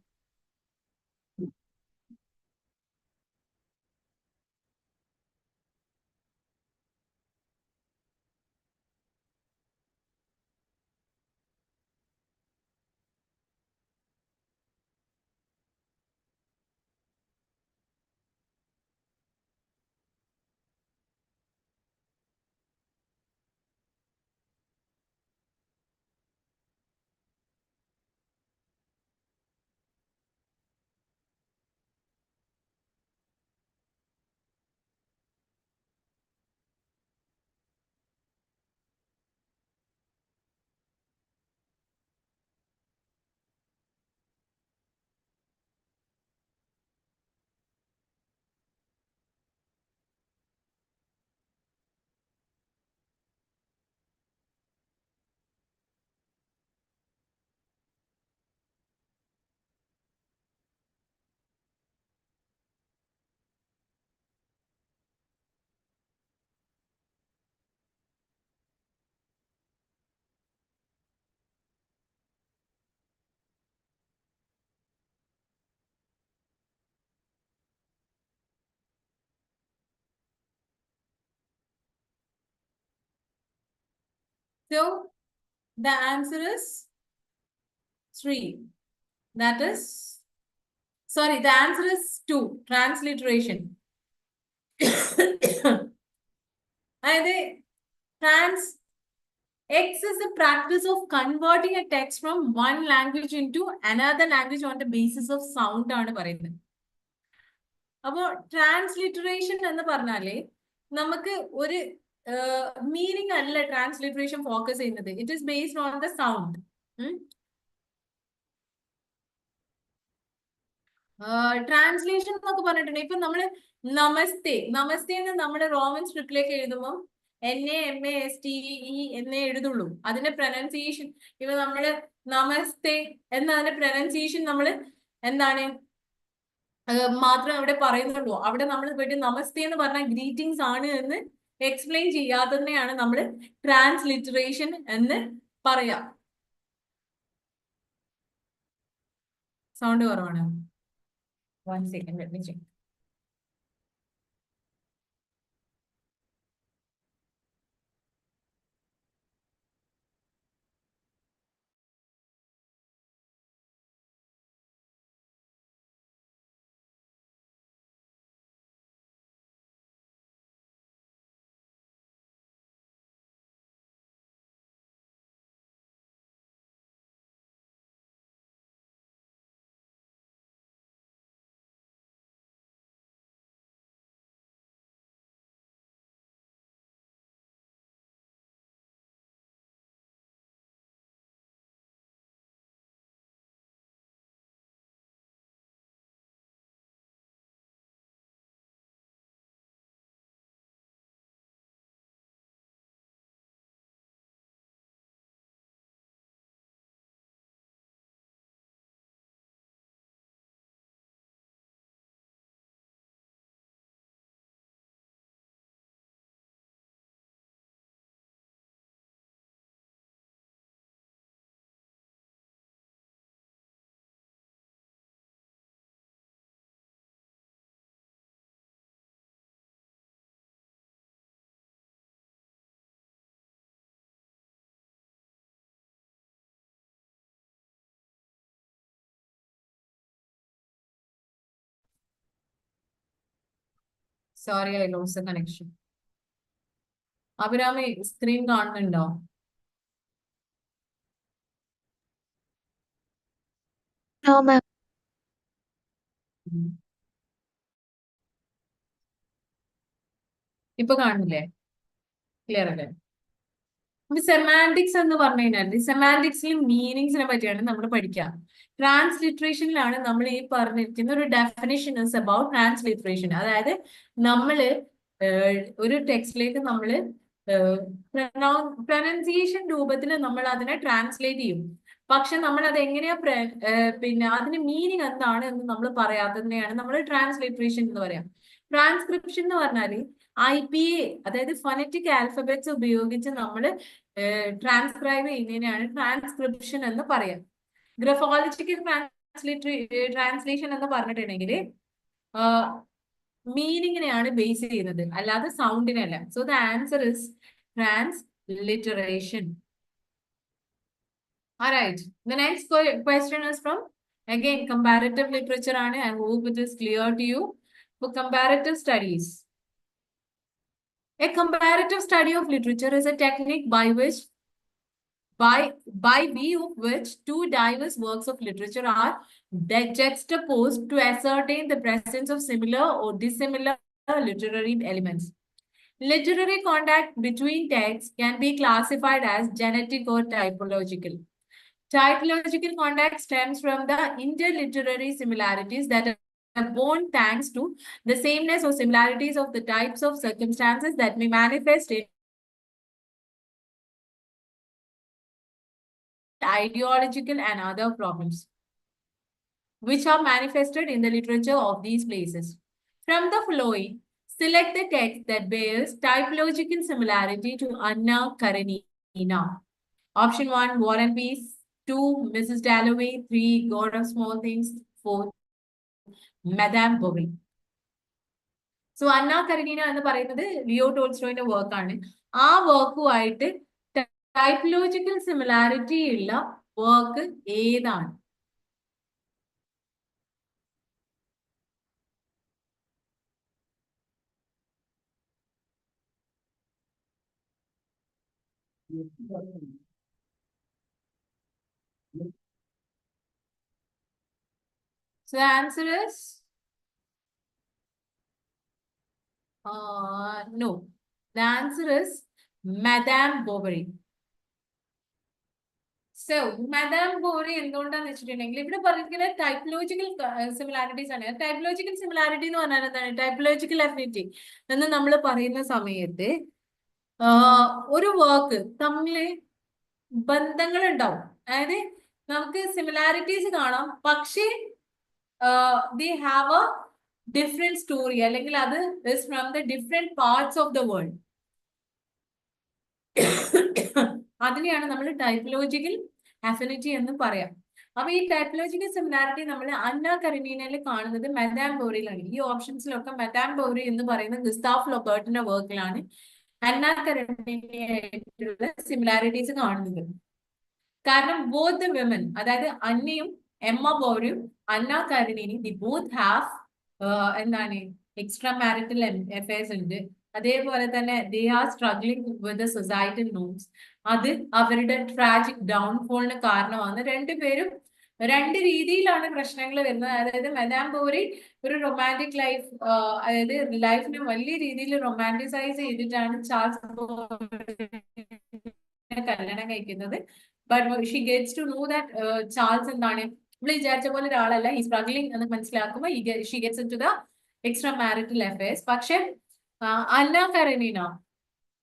So the answer is 3. That is, sorry, the answer is 2, transliteration. X is the practice of converting a text from one language into another language on the basis of sound ആണ് പറയുന്നത്. അപ്പോൾ transliteration എന്ന് പറഞ്ഞാല് നമുക്ക് ഒരു meaning അല്ല transliteration focus ചെയ്യുന്നത്. It is based on the sound. Translation എന്നൊക്കെ പറഞ്ഞിട്ടുണ്ടെങ്കിൽ ഇപ്പൊ നമ്മള് നമസ്തേ എന്ന് നമ്മുടെ റോമൻ സ്ക്രിപ്റ്റിലേക്ക് എഴുതുമ്പോൾ NAMASTE എന്നേ എഴുതുള്ളൂ. അതിന്റെ പ്രൊനൗൺസിയേഷൻ ഇപ്പൊ നമ്മള് നമസ്തേ എന്നതിന്റെ പ്രൊനൗൺസിയേഷൻ നമ്മള് എന്താണ് മാത്രം അവിടെ പറയുന്നുള്ളൂ. അവിടെ നമ്മൾ പോയിട്ട് നമസ്തേ എന്ന് പറഞ്ഞാൽ ഗ്രീറ്റിംഗ്സ് ആണ് എന്ന് എക്സ്പ്ലെയിൻ ചെയ്യാത്തതിനെയാണ് നമ്മൾ ട്രാൻസ്ലിറ്ററേഷൻ എന്ന് പറയാം. സൗണ്ട് കുറവാണ്. 1 second, let me check. Sorry, I lose the connection. Abhirami screen കാണുന്നുണ്ടോ? No, ma'am. ഇപ്പൊ കാണുന്നില്ലേ? ക്ലിയർ അല്ലേ? സെമാൻറ്റിക്സ് എന്ന് പറഞ്ഞു കഴിഞ്ഞാൽ സെമാൻറ്റിക്സിലും മീനിങ്സിനെ പറ്റിയാണ് നമ്മൾ പഠിക്കുക. ട്രാൻസ്ലിട്രേഷനിലാണ് നമ്മൾ ഈ പറഞ്ഞിരിക്കുന്ന ഒരു ഡെഫിനിഷൻ ഇസ് അബൌട്ട് ട്രാൻസ്ലിട്രേഷൻ. അതായത് നമ്മള് ഒരു ടെക്സ്റ്റിലേക്ക് നമ്മൾ പ്രൊനൗൺസിയേഷൻ രൂപത്തിൽ നമ്മൾ അതിനെ ട്രാൻസ്ലേറ്റ് ചെയ്യും. പക്ഷെ നമ്മൾ അത് എങ്ങനെയാ പിന്നെ അതിന് മീനിങ് എന്താണ് എന്ന് നമ്മൾ പറയാത്തതിനെയാണ് നമ്മൾ ട്രാൻസ്ലിട്രേഷൻ എന്ന് പറയാം. ട്രാൻസ്ക്രിപ്ഷൻ എന്ന് പറഞ്ഞാൽ IPA, അതായത് ഫൊനറ്റിക് ആൽഫബറ്റ്സ് ഉപയോഗിച്ച് നമ്മൾ ട്രാൻസ്ക്രൈബ് ചെയ്യുന്നതിനാണ് ട്രാൻസ്ക്രിപ്ഷൻ എന്ന് പറയാം. ഗ്രഫോളജിക്കൽ ട്രാൻസ്ലേഷൻ എന്ന് പറഞ്ഞിട്ടുണ്ടെങ്കിൽ മീനിങ്ങിനെയാണ് ബേസ് ചെയ്യുന്നത്, അല്ലാതെ സൗണ്ടിനല്ല. So the answer is transliteration. Alright, the next question is from again comparative literature. I hope it is clear to you. For comparative studies, a comparative study of literature is a technique by which by view of which two diverse works of literature are juxtaposed to ascertain the presence of similar or dissimilar literary elements. Literary contact between texts can be classified as genetic or typological. Typological contact stems from the interliterary similarities that are born thanks to the sameness or similarities of the types of circumstances that may manifest in ideological and other problems, which are manifested in the literature of these places. From the following, select the text that bears typological similarity to Anna Karenina. Option 1, War and Peace. 2, Mrs. Dalloway. 3, God of Small Things. 4, Madame Bovary. So, Anna Karenina എന്ന് പറയുന്നത് Leo ടോൾസ്റ്റോയിന്റെ വർക്കാണ്. ആ വർക്കുമായിട്ട് typological similarity ഉള്ള work ഏതാണ്? So the answer is no. The answer is Madame Bovary. So Madame Bovary എന്തുകൊണ്ടാന്ന് വെച്ചിട്ടുണ്ടെങ്കിൽ ഇവിടെ പറഞ്ഞിരിക്കുന്ന typological similarities ആണ്. ടൈപ്പോളജിക്കൽ സിമിലാരിറ്റി എന്ന് പറഞ്ഞാൽ എന്താണ്? ടൈപ്പോളജിക്കൽ അഫിനിറ്റി എന്ന് നമ്മൾ പറയുന്ന സമയത്ത് ഒരു വർക്ക് തമ്മിൽ ബന്ധങ്ങൾ ഉണ്ടാവും. അതായത് നമുക്ക് സിമിലാരിറ്റീസ് കാണാം, പക്ഷേ they have a different story, അല്ലെങ്കിൽ അത് is from the different parts of the world. അതിനെയാണ് നമ്മൾ ടൈപ്പോളജിക്കൽ അഫിനിറ്റി എന്ന് പറയാം. അപ്പൊ ഈ ടൈപ്പോളജിക്കൽ സിമിലാരിറ്റി നമ്മൾ അന്ന കരീനയിൽ കാണുന്നത് മദാം ബോവറിയിലാണ്. ഈ ഓപ്ഷൻസിലൊക്കെ മദാം ബോവറി എന്ന് പറയുന്ന ഗുസ്താഫ് ലോബർട്ടിന്റെ വർക്കിലാണ് അന്ന കരീനയായിട്ടുള്ള സിമിലാരിറ്റീസ് കാണുന്നത്. കാരണം both the women, അതായത് അന്നയും എമ്മ ബോവറിയും അന്ന കരീനയും ദി ബോത്ത് ഹാവ് എന്താണ് എക്സ്ട്രാ മാരിറ്റൽ അഫയേഴ്സ് ഉണ്ട്. അതേപോലെ തന്നെ they are struggling with the societal norms. അത് അവരുടെ ട്രാജിക് ഡൗൺഫോളിന് കാരണമാണ്. രണ്ടുപേരും രണ്ട് രീതിയിലാണ് പ്രശ്നങ്ങൾ വരുന്നത്. അതായത് മദാം ബോവറി ഒരു റൊമാൻറ്റിക് ലൈഫ്, അതായത് ലൈഫിനെ വലിയ രീതിയിൽ റൊമാൻറ്റിസൈസ് ചെയ്തിട്ടാണ് ചാൾസ് കല്യാണം കഴിക്കുന്നത്. But she gets to know that Charles എന്താണ് നമ്മൾ വിചാരിച്ച പോലെ ഒരാളല്ല, ഈ സ്ട്രഗ്ലിംഗ് എന്ന് മനസ്സിലാക്കുമ്പോൾ she gets into the extra marital affairs. പക്ഷെ Anna Karenina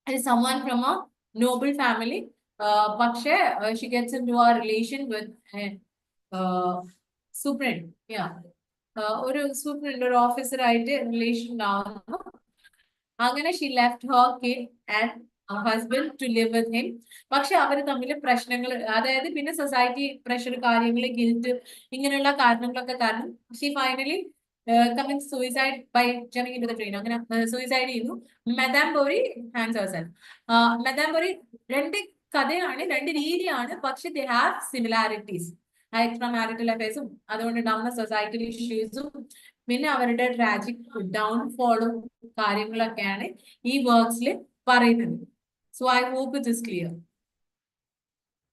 is someone from a noble family, പക്ഷെ she gets into a relation with superint, ഒരു സൂപ്രണ്ട്, ഒരു ഓഫീസർ ആയിട്ട് റിലേഷൻ ഉണ്ടാവുന്നു. അങ്ങനെ she left her kid and husband to live with him. പക്ഷെ അവർ തമ്മിൽ പ്രശ്നങ്ങൾ, അതായത് പിന്നെ സൊസൈറ്റി പ്രഷർ, കാര്യങ്ങൾ, ഗിൽറ്റ്, ഇങ്ങനെയുള്ള കാരണങ്ങളൊക്കെ കാരണം she finally commit suicide by jumping into the train. അങ്ങനെ സൂയിസൈഡ് ചെയ്യുന്നു. Madame Bovary hands herself. Madame Bovary രണ്ട് കഥയാണ്, രണ്ട് രീതിയാണ്, പക്ഷെ they have similarities. Extra marital അഫയേഴ്സും അതുകൊണ്ട് ഉണ്ടാവുന്ന സൊസൈറ്റൽ ഇഷ്യൂസും പിന്നെ അവരുടെ ട്രാജിക് ഡൗൺഫോളും കാര്യങ്ങളൊക്കെയാണ് ഈ വർക്ക്സിൽ പറയുന്നത്. So I hope it is clear.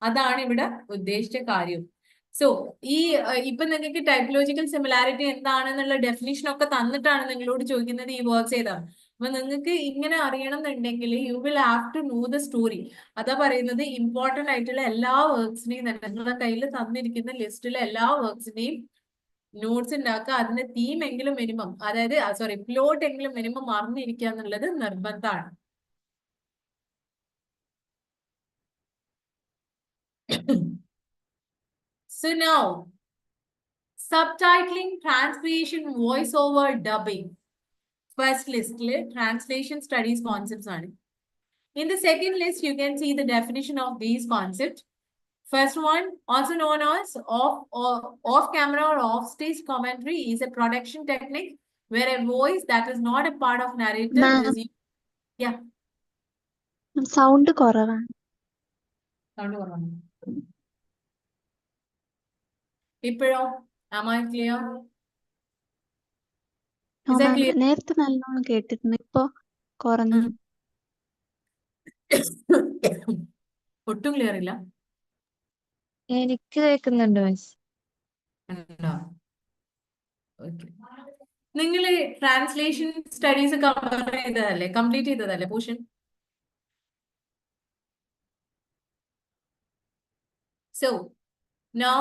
അതാണ് ഇവിടെ ഉദ്ദേശിച്ച കാര്യം. സോ ഈ ഇപ്പൊ നിങ്ങൾക്ക് ടൈപ്പോളജിക്കൽ സിമിലാരിറ്റി എന്താണെന്നുള്ള ഡെഫിനിഷൻ ഒക്കെ തന്നിട്ടാണ് നിങ്ങളോട് ചോദിക്കുന്നത് ഈ വർക്ക്സ് ഏതാണ്. അപ്പൊ നിങ്ങൾക്ക് ഇങ്ങനെ അറിയണം എന്നുണ്ടെങ്കിൽ you will have to know the story. അതാ പറയുന്നത് ഇമ്പോർട്ടന്റ് ആയിട്ടുള്ള എല്ലാ വർക്ക്സിനെയും നിങ്ങളുടെ കയ്യിൽ തന്നിരിക്കുന്ന ലിസ്റ്റിലെ എല്ലാ വർക്ക്സിനെയും നോട്ട്സ് ഉണ്ടാക്കുക. അതിന്റെ തീം എങ്കിലും മിനിമം, അതായത് സോറി പ്ലോട്ട് എങ്കിലും മിനിമം അറിഞ്ഞിരിക്കുക എന്നുള്ളത് നിർബന്ധമാണ്. So now, subtitling, transcription, voice-over, dubbing. First list, translation studies concepts are. In the second list, you can see the definition of these concepts. First one, also known as off-camera or off-stage commentary, is a production technique where a voice that is not a part of narrative Ma'am, is... Yeah. sound കുറവാണ്. Sound കുറവാണ്. ഇപ്പോഴോ? Am I clear? Is that clear? നേരത്തെ നല്ലോണം കേട്ടിരുന്നു, ഇപ്പൊ കുറഞ്ഞു. ഒട്ടും clear ഇല്ല. എനിക്ക് കേൾക്കുന്നുണ്ട് മിസ്. നിങ്ങൾ ട്രാൻസ്ലേഷൻ സ്റ്റഡീസ് കവർ ചെയ്തതല്ലേ, കംപ്ലീറ്റ് ചെയ്തതല്ലേ portion? So now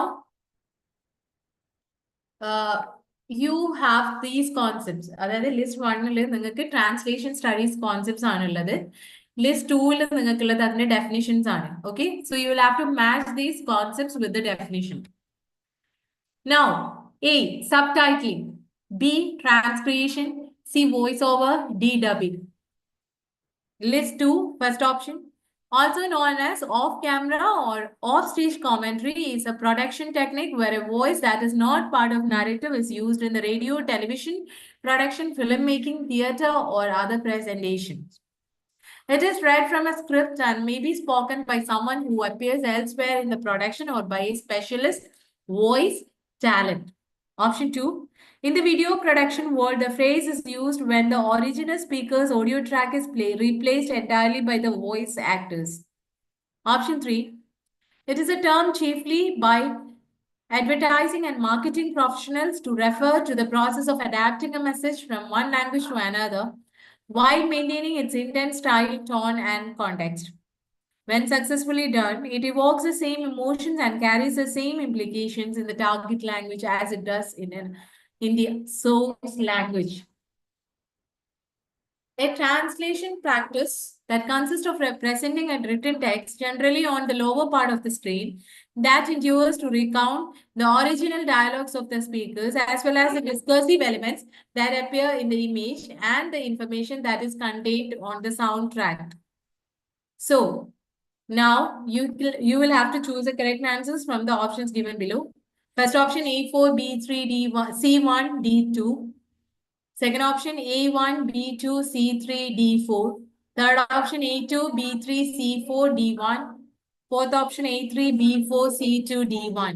you have these concepts. അതായത് ലിസ്റ്റ് 1 നിങ്ങൾക്ക് ട്രാൻസ്ലേഷൻ സ്റ്റഡീസ് കോൺസെപ്റ്റ്സ് ആണുള്ളത്. ലിസ്റ്റ് 2 നിങ്ങൾക്കുള്ളത് അതിന്റെ ഡെഫിനിഷൻസ് ആണ്. Okay, so you will have to match these concepts with the definition. Now, A, subtitling. B, transcription. C, voiceover. D, dubbing. List 2, first option. Also known as off-camera or off-stage commentary, is a production technique where a voice that is not part of narrative is used in the radio, television, production, filmmaking, theater, or other presentations. It is read from a script and may be spoken by someone who appears elsewhere in the production or by a specialist voice talent. Option 2. In the video production world, the phrase is used when the original speaker's audio track is replaced entirely by the voice actors. Option 3. It is a term chiefly by advertising and marketing professionals to refer to the process of adapting a message from one language to another while maintaining its intent, style, tone, and context. When successfully done, it evokes the same emotions and carries the same implications in the target language as it does in the source language. A translation practice that consists of representing a written text, generally on the lower part of the screen, that endures to recount the original dialogues of the speakers as well as the discursive elements that appear in the image and the information that is contained on the soundtrack. So, now you will have to choose the correct answers from the options given below. First option A4, B3, D1, C1, D2. Second option A1, B2, C3, D4. Third option A2, B3, C4, D1. Fourth option A3, B4, C2, D1.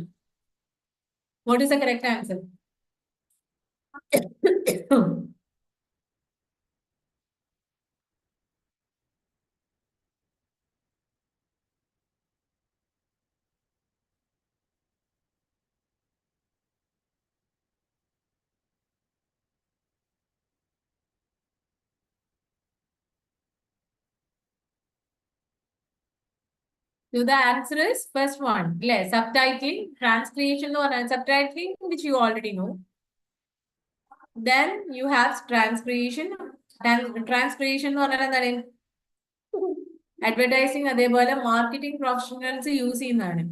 What is the correct answer? So the answer is first one. Yes, subtitling, transcription or subtitling, which you already know. Then you have transcription. Transcription or another advertising, അതേപോലെ marketing professionals use ചെയ്യുന്നതാണ്.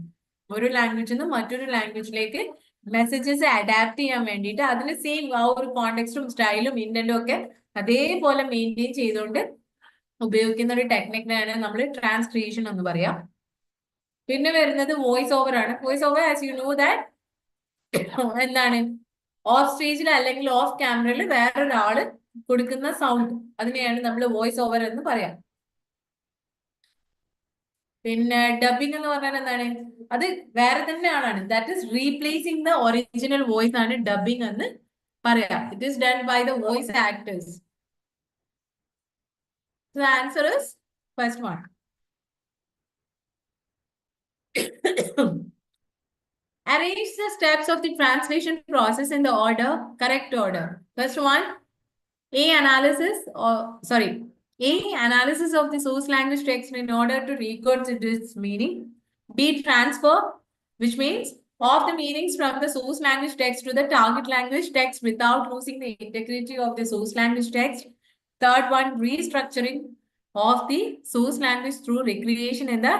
ഒരു ലാംഗ്വേജിൽ നിന്ന് മറ്റൊരു ലാംഗ്വേജിലേക്ക് messages adapt ചെയ്യാൻ വേണ്ടിയിട്ട് അതിന് same ആ ഒരു കോണ്ടെക്സ്റ്റും സ്റ്റൈലും ഇന്റന്റും ഒക്കെ അതേപോലെ മെയിൻറ്റെയിൻ ചെയ്തുകൊണ്ട് ഉപയോഗിക്കുന്ന ഒരു ടെക്നിക്കിനാണ് നമ്മൾ ട്രാൻസ്ക്രിയേഷൻ എന്ന് പറയാം. പിന്നെ വരുന്നത് വോയിസ് ഓവർ ആണ്. Voice over as you know that എന്താണ് ഓഫ് സ്റ്റേജിൽ അല്ലെങ്കിൽ ഓഫ് ക്യാമറയിൽ വേറൊരാള് കൊടുക്കുന്ന സൗണ്ട്, അതിനെയാണ് നമ്മൾ വോയിസ് ഓവർ എന്ന് പറയാം. പിന്നെ ഡബിങ് എന്ന് പറഞ്ഞാൽ എന്താണ്? അത് വേറെ തന്നെ ആളാണ്. That is replacing the original voice ആണ് ഡബിങ് എന്ന് It is done by the voice actors. So the answer is first one. Arrange the steps of the translation process in the correct order. First one, analysis of the source language text in order to record its meaning. B, transfer, which means of the meanings from the source language text to the target language text without losing the integrity of the source language text. Third one, restructuring of the source language through recreation in the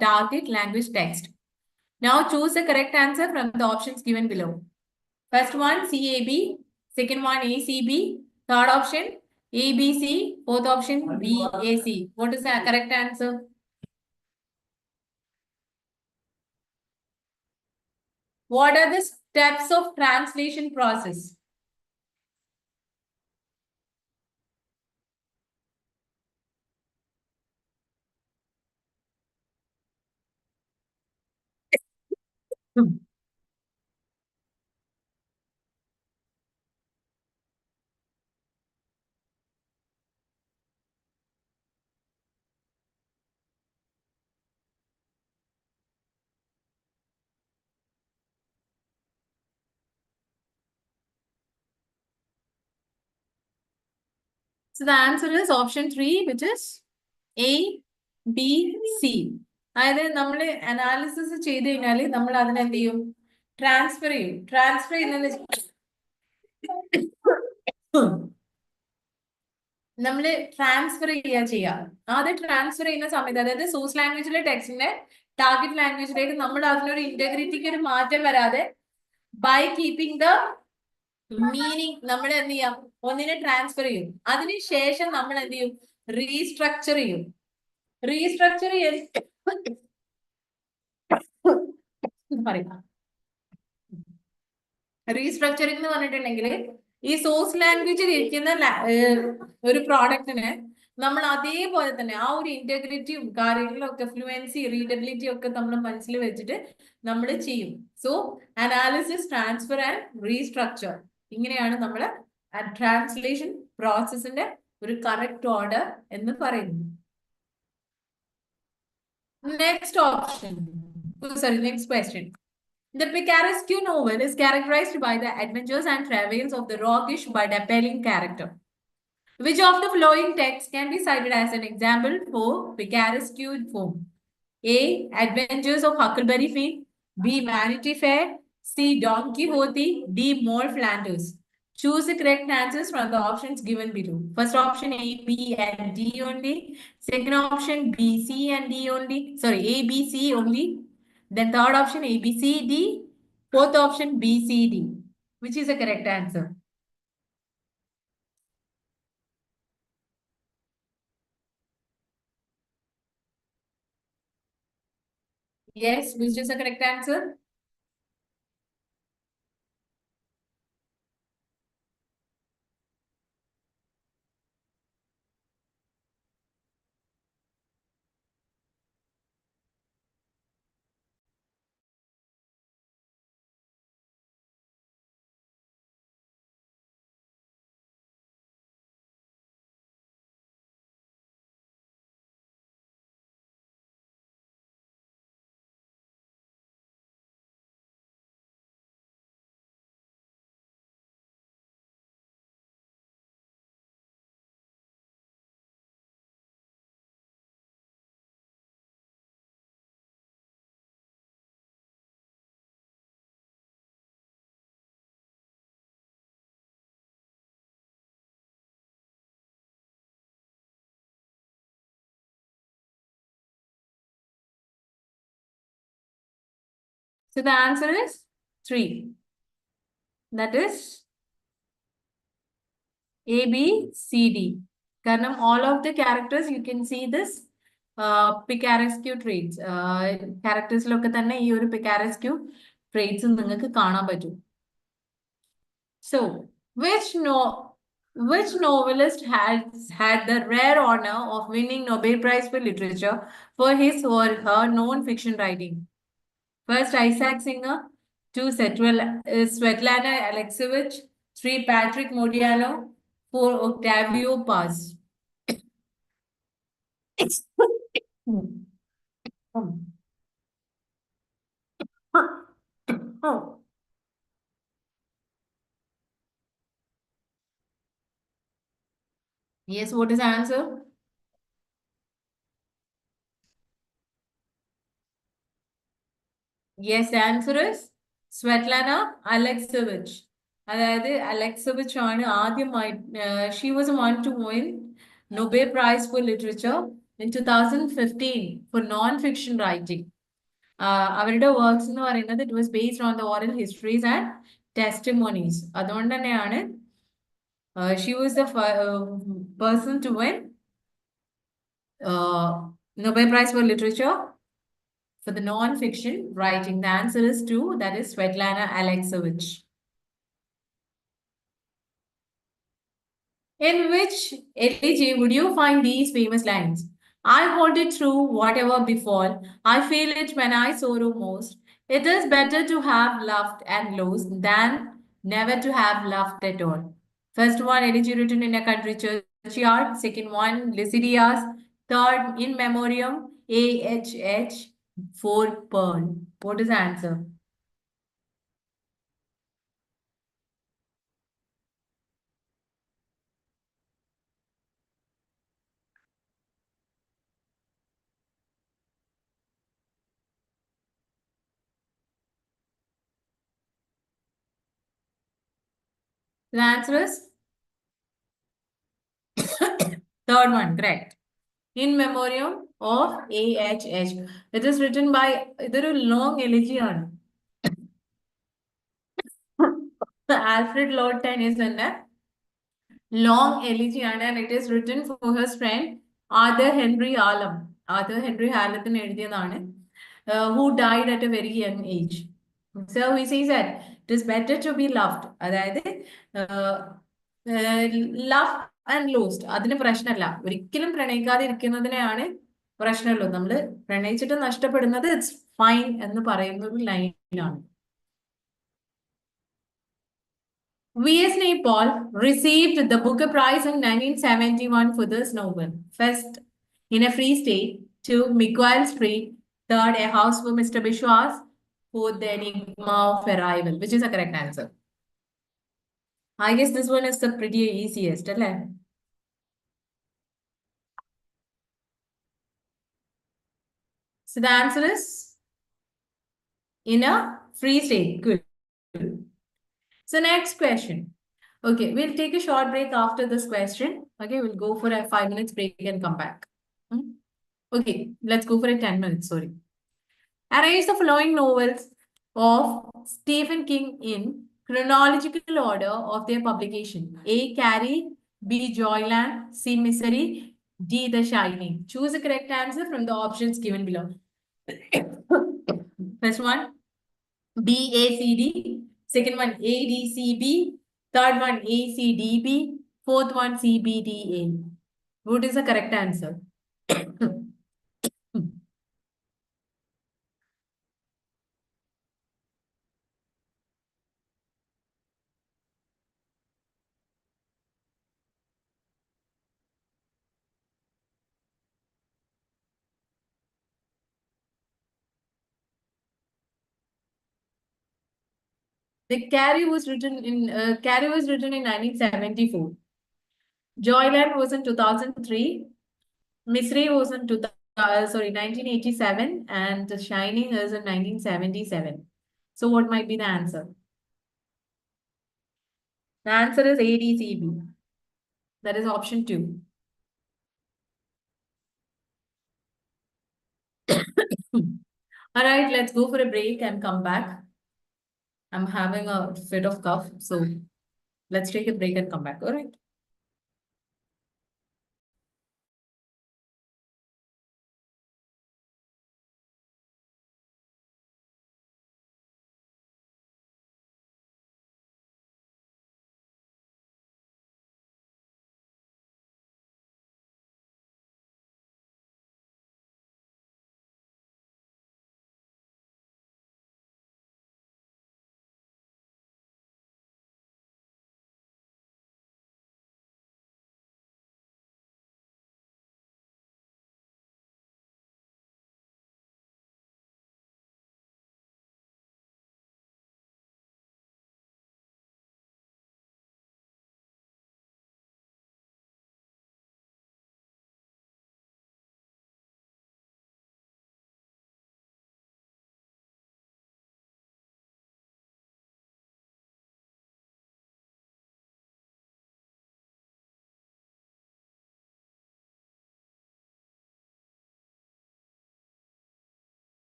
target language text. Now choose the correct answer from the options given below. First one, CAB. Second one, ACB. Third option, ABC. Fourth option, BAC. What is the correct answer? What are the steps of translation process? So the answer is option 3, which is A, B, C. അതായത് നമ്മൾ analysis ചെയ്ത് കഴിഞ്ഞാൽ നമ്മൾ അതിനെ എന്ത് ചെയ്യും? Transfer ചെയ്യും. Transfer ചെയ്യുന്നത് നമ്മൾ ട്രാൻസ്ഫർ ചെയ്യാം. ആദ്യം ട്രാൻസ്ഫർ ചെയ്യുന്ന സമയത്ത് അതായത് സോഴ്സ് ലാംഗ്വേജിലെ ടെക്സ്റ്റിനെ ടാർഗറ്റ് ലാംഗ്വേജിലേക്ക് നമ്മൾ അതിനൊരു ഇന്റഗ്രിറ്റിക്ക് ഒരു മാറ്റം വരാതെ ബൈ കീപ്പിംഗ് ദ മീനിങ് നമ്മൾ എന്ത് ചെയ്യാം? ഒന്നിനെ ട്രാൻസ്ഫർ ചെയ്യും. അതിനുശേഷം നമ്മൾ എന്ത് ചെയ്യും? റീസ്ട്രക്ചർ ചെയ്യും. റീസ്ട്രക്ചർ പറയാം. റീസ്ട്രക്ചറിംഗ് എന്ന് പറഞ്ഞിട്ടുണ്ടെങ്കിൽ ഈ സോഴ്സ് ലാംഗ്വേജിൽ ഇരിക്കുന്ന ഒരു പ്രോഡക്റ്റിനെ നമ്മൾ അതേപോലെ തന്നെ ആ ഒരു ഇന്റഗ്രിറ്റിയും കാര്യങ്ങളും ഒക്കെ ഫ്ലുവൻസി റീഡബിലിറ്റി ഒക്കെ നമ്മൾ മനസ്സിൽ വെച്ചിട്ട് നമ്മൾ ചെയ്യും. So analysis, transfer and restructure, ഇങ്ങനെയാണ് നമ്മൾ ട്രാൻസ്ലേഷൻ പ്രോസസ്സിന്റെ ഒരു കറക്റ്റ് ഓർഡർ എന്ന് പറയുന്നത്. Next question. The picaresque novel is characterized by the adventures and travails of the roguish but appealing character. Which of the following texts can be cited as an example for picaresque form? A. Adventures of Huckleberry Finn. B. Vanity Fair. C. Don Quixote. D. Moll Flanders. Choose the correct answers from the options given below. First option A, B, and D only. Second option B, C, and D only. Sorry, A, B, C only. Then third option A, B, C, D. Fourth option B, C, D. Which is the correct answer? Yes, which is the correct answer? So the answer is 3. That is A, B, C, D. Karnam, all of the characters, you can see this picaresque traits. Characters look at the picaresque traits in the So, which novelist has had the rare honor of winning Nobel Prize for Literature for his or her non-fiction writing? First, Isaac Singer. Two, Svetlana Alexievich. 3. Patrick Modiano. 4. Octavio Paz. Yes, what is the answer? Yes, the answer is Svetlana Alexievich. അതായത് അലക്സോവിച്ച് ആണ് ആദ്യമായി she was the one to win Nobel Prize for Literature in 2015 for non-fiction writing. അവരുടെ works എന്ന് പറയുന്നത് it was based on the oral histories and testimonies. അതുകൊണ്ട് തന്നെയാണ് she was the person to win Nobel Prize for Literature for the non-fiction writing. The answer is 2, that is Svetlana Alexievich. In which LG would you find these famous lines? I hold it through whatever befall. I feel it when I sorrow most. It is better to have loved and lost than never to have loved at all. First one, LG written in a country churchyard. Second one, Lycidias. Third, in memoriam, AHH. Fourth, Pearl. What is the answer? The answer is third one, correct. In memoriam of AHH. It is written by either a long elegy on Alfred Lord Tennyson. Long elegy and it is written for his friend Arthur Henry Allam. Arthur Henry Hallത്തിന് എഴുതിയതാണ്, who died at a very young age. So he says that it is better to be loved. അതായത് love and lost അതിന് പ്രശ്നമല്ല. ഒരിക്കലും പ്രണയിക്കാതെ ഇരിക്കുന്നതിനെയാണ് പ്രശ്നമുള്ളൂ. നമ്മൾ പ്രണയിച്ചിട്ട് നഷ്ടപ്പെടുന്നത് it's fine എന്ന് പറയുന്ന ഒരു ലൈനാണ്. V.S. Naipaul received the Booker Prize in 1971 for this novel. First, In a Free State. 2. Miguel Street. Third, A House for Mr. Biswas. Fourth, The Enigma of Arrival. Which is the correct answer? I guess this one is the pretty easiest, right? So the answer is In a Free State. Good. So next question. Okay, we'll take a short break after this question. Okay, we'll go for a 5 minutes break and come back. Okay, let's go for a 10 minutes, sorry. Arrange the following novels of Stephen King in chronological order of their publication. A. Carrie. B. Joyland. C. Misery. D. The Shining. Choose the correct answer from the options given below. First one, B, A, C, D. Second one, A, D, C, B. Third one, A, C, D, B. Fourth one, C, B, D, A. What is the correct answer? The Carrie was written in 1974. Joyland was in 2003. Misery was in 1987, and The Shining is in 1977. So what might be the answer? The answer is ADCB. That is option 2. All right, let's go for a break and come back. I'm having a fit of cough, so let's take a break and come back. All right.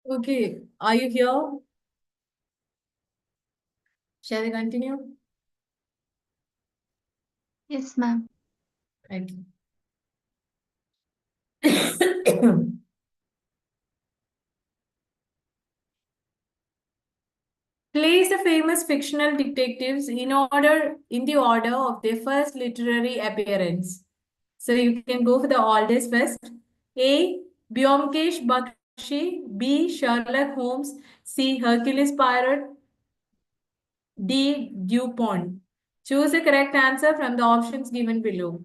Okay, are you here? Shall we continue? Yes, ma'am. Thank you. Place the famous fictional detectives in the order of their first literary appearance. So you can go for the oldest first. A. Byomkesh Bakshi. B. Sherlock Holmes. C. Hercules Poirot. D. Dupont. Choose the correct answer from the options given below.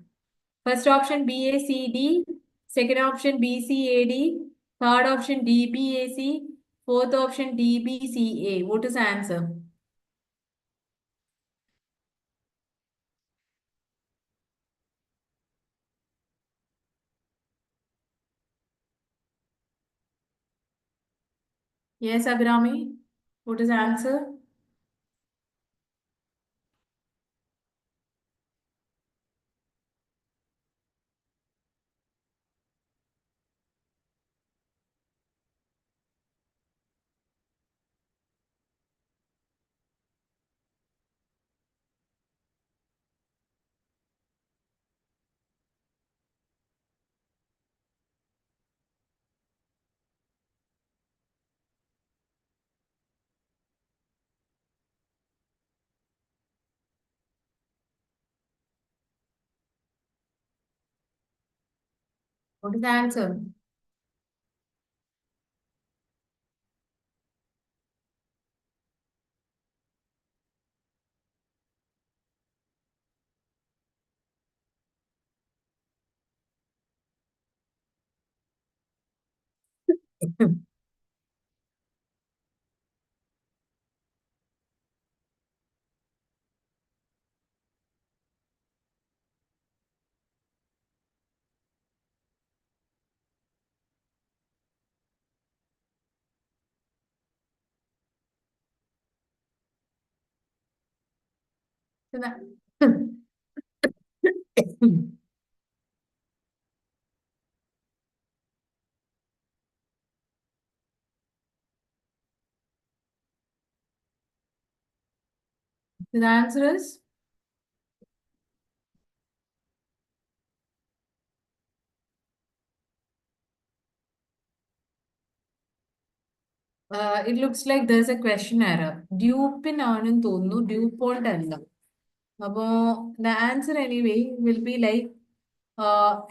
First option BACD. Second option BCAD. Third option DBAC. Fourth option DBCA. What is the answer? Yes, Abhirami. What is the answer? What is the answer? So the answer is it looks like there's a question error. Dupin ആണെന്ന് തോന്നുന്നു. Dupont അല്ല. അപ്പോ the answer anyway will be like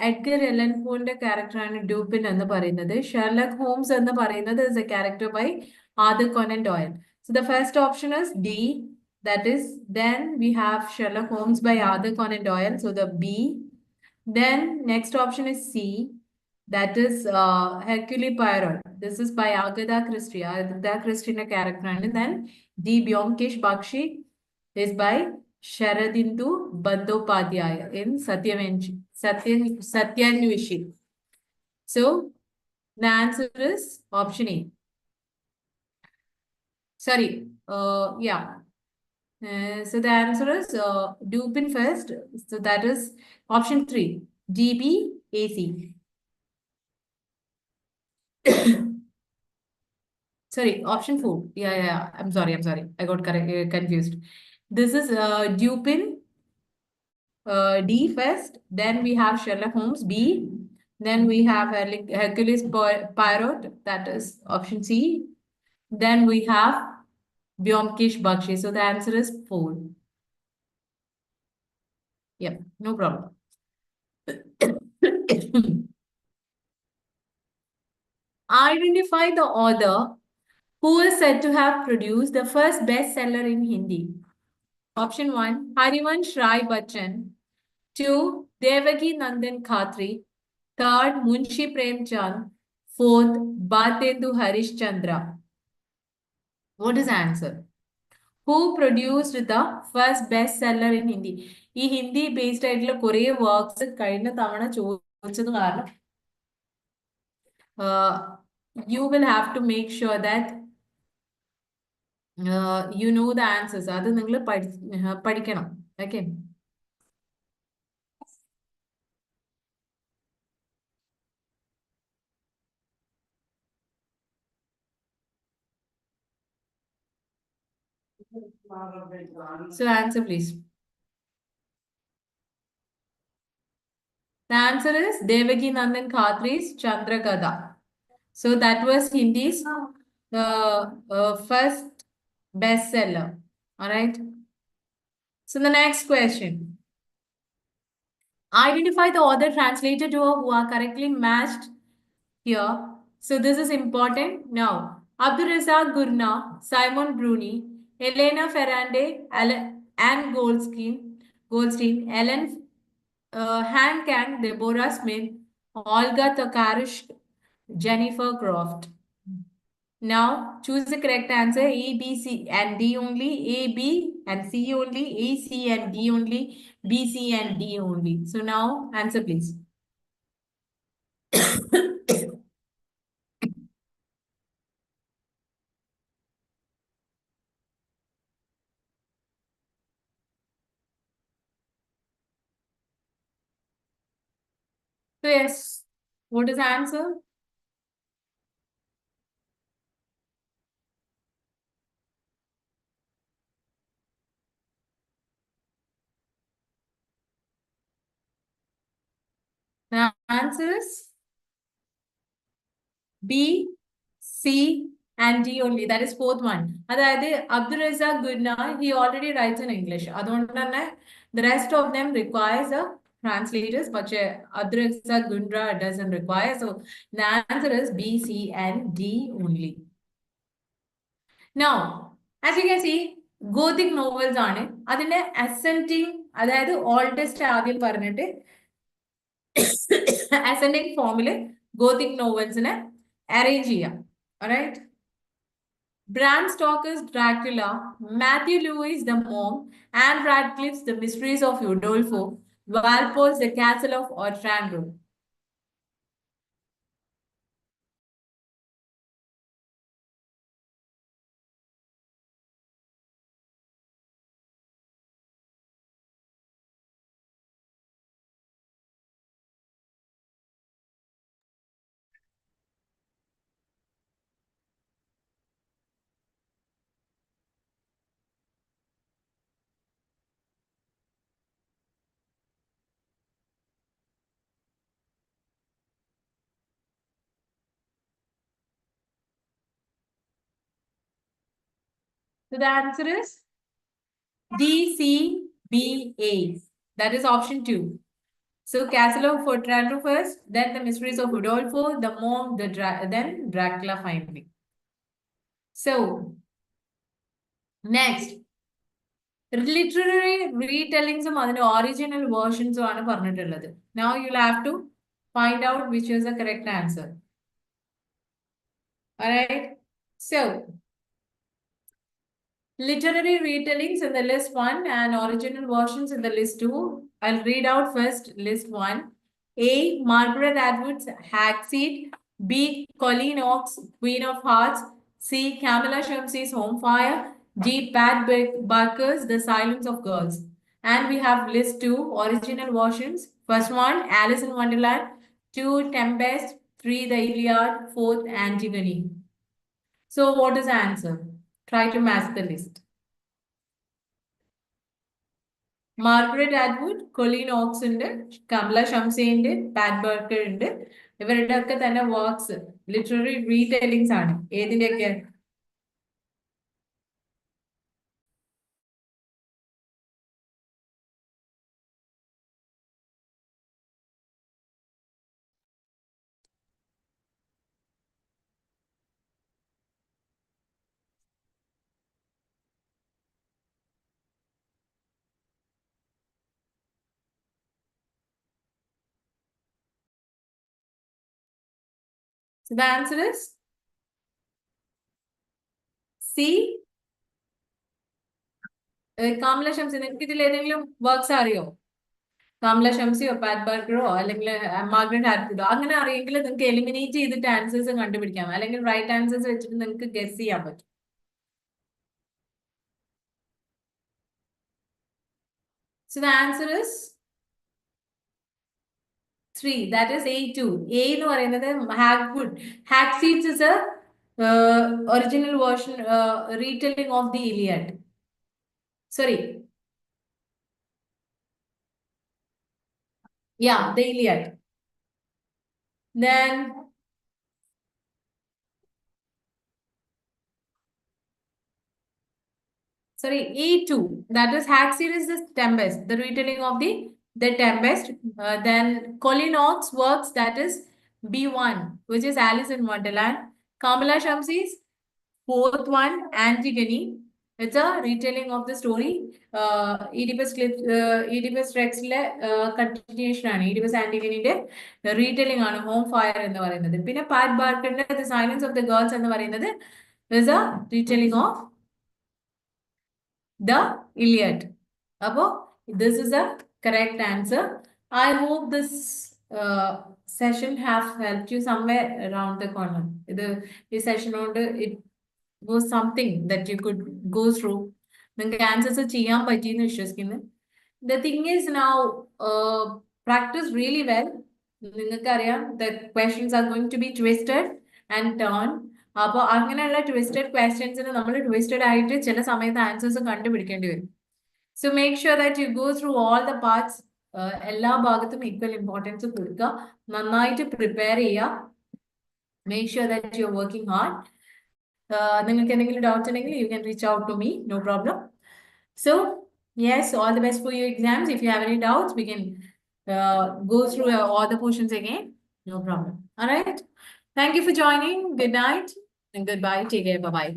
Edgar Allan പോന്റെ ക്യാരക്ടറാണ് Dupin എന്ന് പറയുന്നത്. Sherlock Holmes എന്ന് പറയുന്നത് is a character by Arthur Conan Doyle. So the first option is D. That is, then we have Sherlock Holmes by Arthur Conan Doyle. So the B. Then next option is C. That is Hercule Poirot. This is by Agatha Christie. Agatha Christie in a character. And then D. Byomkesh Bakshi is by Sharadindu Bandyopadhyaya in Satyanvishi. So the answer is option A. Sorry. Yeah. So the answer is Dupin first. So that is option 3. DBAC. Sorry, option 4. Yeah. I'm sorry. I got confused. This is Dupin, D first. Then we have Sherlock Holmes, B. Then we have Hercules Poirot, that is option C. Then we have Byomkesh Bakshi. So the answer is 4. Yep, no problem. Identify the author who is said to have produced the first bestseller in Hindi. Option 1, Harivansh Rai Bachchan. 2, Devaki Nandan Khatri. Third, Munshi Premchand. Fourth, Bhatendu Harish Chandra. What is the answer? Who produced the first bestseller in Hindi? ഈ Hindi based ആയിട്ടുള്ള കുറേ works കഴിഞ്ഞ തവണ ചോദിച്ചത് കാരണം you will have to make sure that you know the answers. അത് നിങ്ങൾ പഠിക്കണം. Okay. So answer please. The answer is Devaki Nandan Khatri's Chandrakada. So that was Hindi's first bestseller. All right. So the next question. Identify the author, translator to who are correctly matched here. So this is important. Now, Abdurrazak Gurna, Simon Bruni, Elena Ferrande, Anne Goldstein, Ellen Han Kang, Deborah Smith, Olga Tokarczuk, Jennifer Croft. Now choose the correct answer. A, B, C, and D only. A, B, and C only. A, C, and D only. B, C, and D only. So now answer please. So yes, what is the answer? The answer is B, C, and D only. That is fourth one. അതായത് Abdurrazak Gurna, he already writes in English. അതുകൊണ്ട് തന്നെ the rest of them requires a translators, but Abdurrazak Gurna doesn't require. So the answer is B, C, and D only. Now, as you can see, Gothic novels ആണ് അതിന്റെ ascending അതായത് oldest ആദ്യം പറഞ്ഞിട്ട് ascending ഫോമില് Gothic novelsനെ arrange ചെയ്യാം. Alright? Bram Stoker's Dracula, Matthew Lewis' The Monk, Anne Radcliffe's The Mysteries of Udolpho, Walpole's The Castle of Otranto. So the answer is D, C, B, A. That is option 2. So Castle of Otranto first, then The Mysteries of Udolpho, The Monk, then Dracula finally. So next, literary retellings and original versions ആണ് പറഞ്ഞിട്ടുള്ളത്. Now you'll have to find out which is the correct answer. Alright. So literary retellings in the list 1 and original versions in the list 2. I'll read out first list 1. A. Margaret Atwood's Hackseat. B. Colleen Oakes, Queen of Hearts. C. Kamala Shamsi's Home Fire. D. Pat Barker's The Silence of Girls. And we have list 2 original versions. First one, Alice in Wonderland. 2, Tempest. 3, The Iliad. 4th, Antigone. So what is the answer? Try to match the list. Margaret Atwood, Colleen Oakes ഉണ്ട്, Kamala Shamsi ഉണ്ട്, Pat Barker ഉണ്ട്. ഇവരുടെ ഒക്കെ തന്നെ works literary റീടെല്ലിങ്സ് ആണ്. ഏതിന്റെയൊക്കെ? So the answer is C. Kamala Shamsi. നിങ്ങൾക്ക് ഇതിൽ ഏതെങ്കിലും വർക്ക്സ് അറിയോ? Kamala Shamsiയോ പാറ്റ് ബാർക്കറോ അല്ലെങ്കിൽ മാർഗരറ്റ് ആറ്റ്വുഡോ അങ്ങനെ അറിയെങ്കിൽ നിങ്ങൾക്ക് എലിമിനേറ്റ് ചെയ്തിട്ട് ആൻസേഴ്സ് കണ്ടുപിടിക്കാം, അല്ലെങ്കിൽ റൈറ്റ് ആൻസേഴ്സ് വെച്ചിട്ട് നിങ്ങൾക്ക് ഗസ് ചെയ്യാൻ പറ്റും. So the answer is 3. That is A2. A എന്ന് പറയുന്നത് Hackwood. Hackseats is a original version retelling of the Iliad. Sorry. Yeah, the Iliad. Then sorry, E2, that is hack series is Tempest, the retelling of the Tempest. Then Colin Knox works, that is B1, which is Alice in Wonderland. Kamala Shamsi's fourth one, Antigone. It's a retelling of the story. Oedipus Rex's continuation ആണ്. Oedipus Antigoneന്റെ retelling ആണ് Home Fire എന്ന് പറയുന്നത്. പിന്നെ Pat Barkerന്റെ The Silence of the Girls എന്ന് പറയുന്നത് is a retelling of the Iliad. Abo, this is the correct answer. I hope this session have helped you somewhere around the corner. This session it was something that you could go through. നിങ്ങൾക്ക് answers ചെയ്യാൻ പറ്റിയെന്ന് വിശ്വസിക്കുന്നു. The thing is now practice really well. നിങ്ങൾക്കറിയാം the questions are going to be twisted and turned. അപ്പോൾ അങ്ങനെയുള്ള twisted ക്വസ്റ്റ്യൻസിന് നമ്മൾ twisted ആയിട്ട് ചില സമയത്ത് ആൻസേഴ്സ് കണ്ടുപിടിക്കേണ്ടി വരും. So make sure that you go through all the parts. എല്ലാ ഭാഗത്തും ഈക്വൽ ഇമ്പോർട്ടൻസ് കൊടുക്കുക, നന്നായിട്ട് പ്രിപ്പയർ ചെയ്യുക. Make sure that you are working hard. നിങ്ങൾക്ക് എന്തെങ്കിലും ഡൗട്ട്സ് ഉണ്ടെങ്കിൽ you can reach out to me, no problem. So yes, all the best for your exams. If you have any doubts we can go through all the portions again, no problem. All right, thank you for joining. Good night and goodbye. Take care. Bye bye.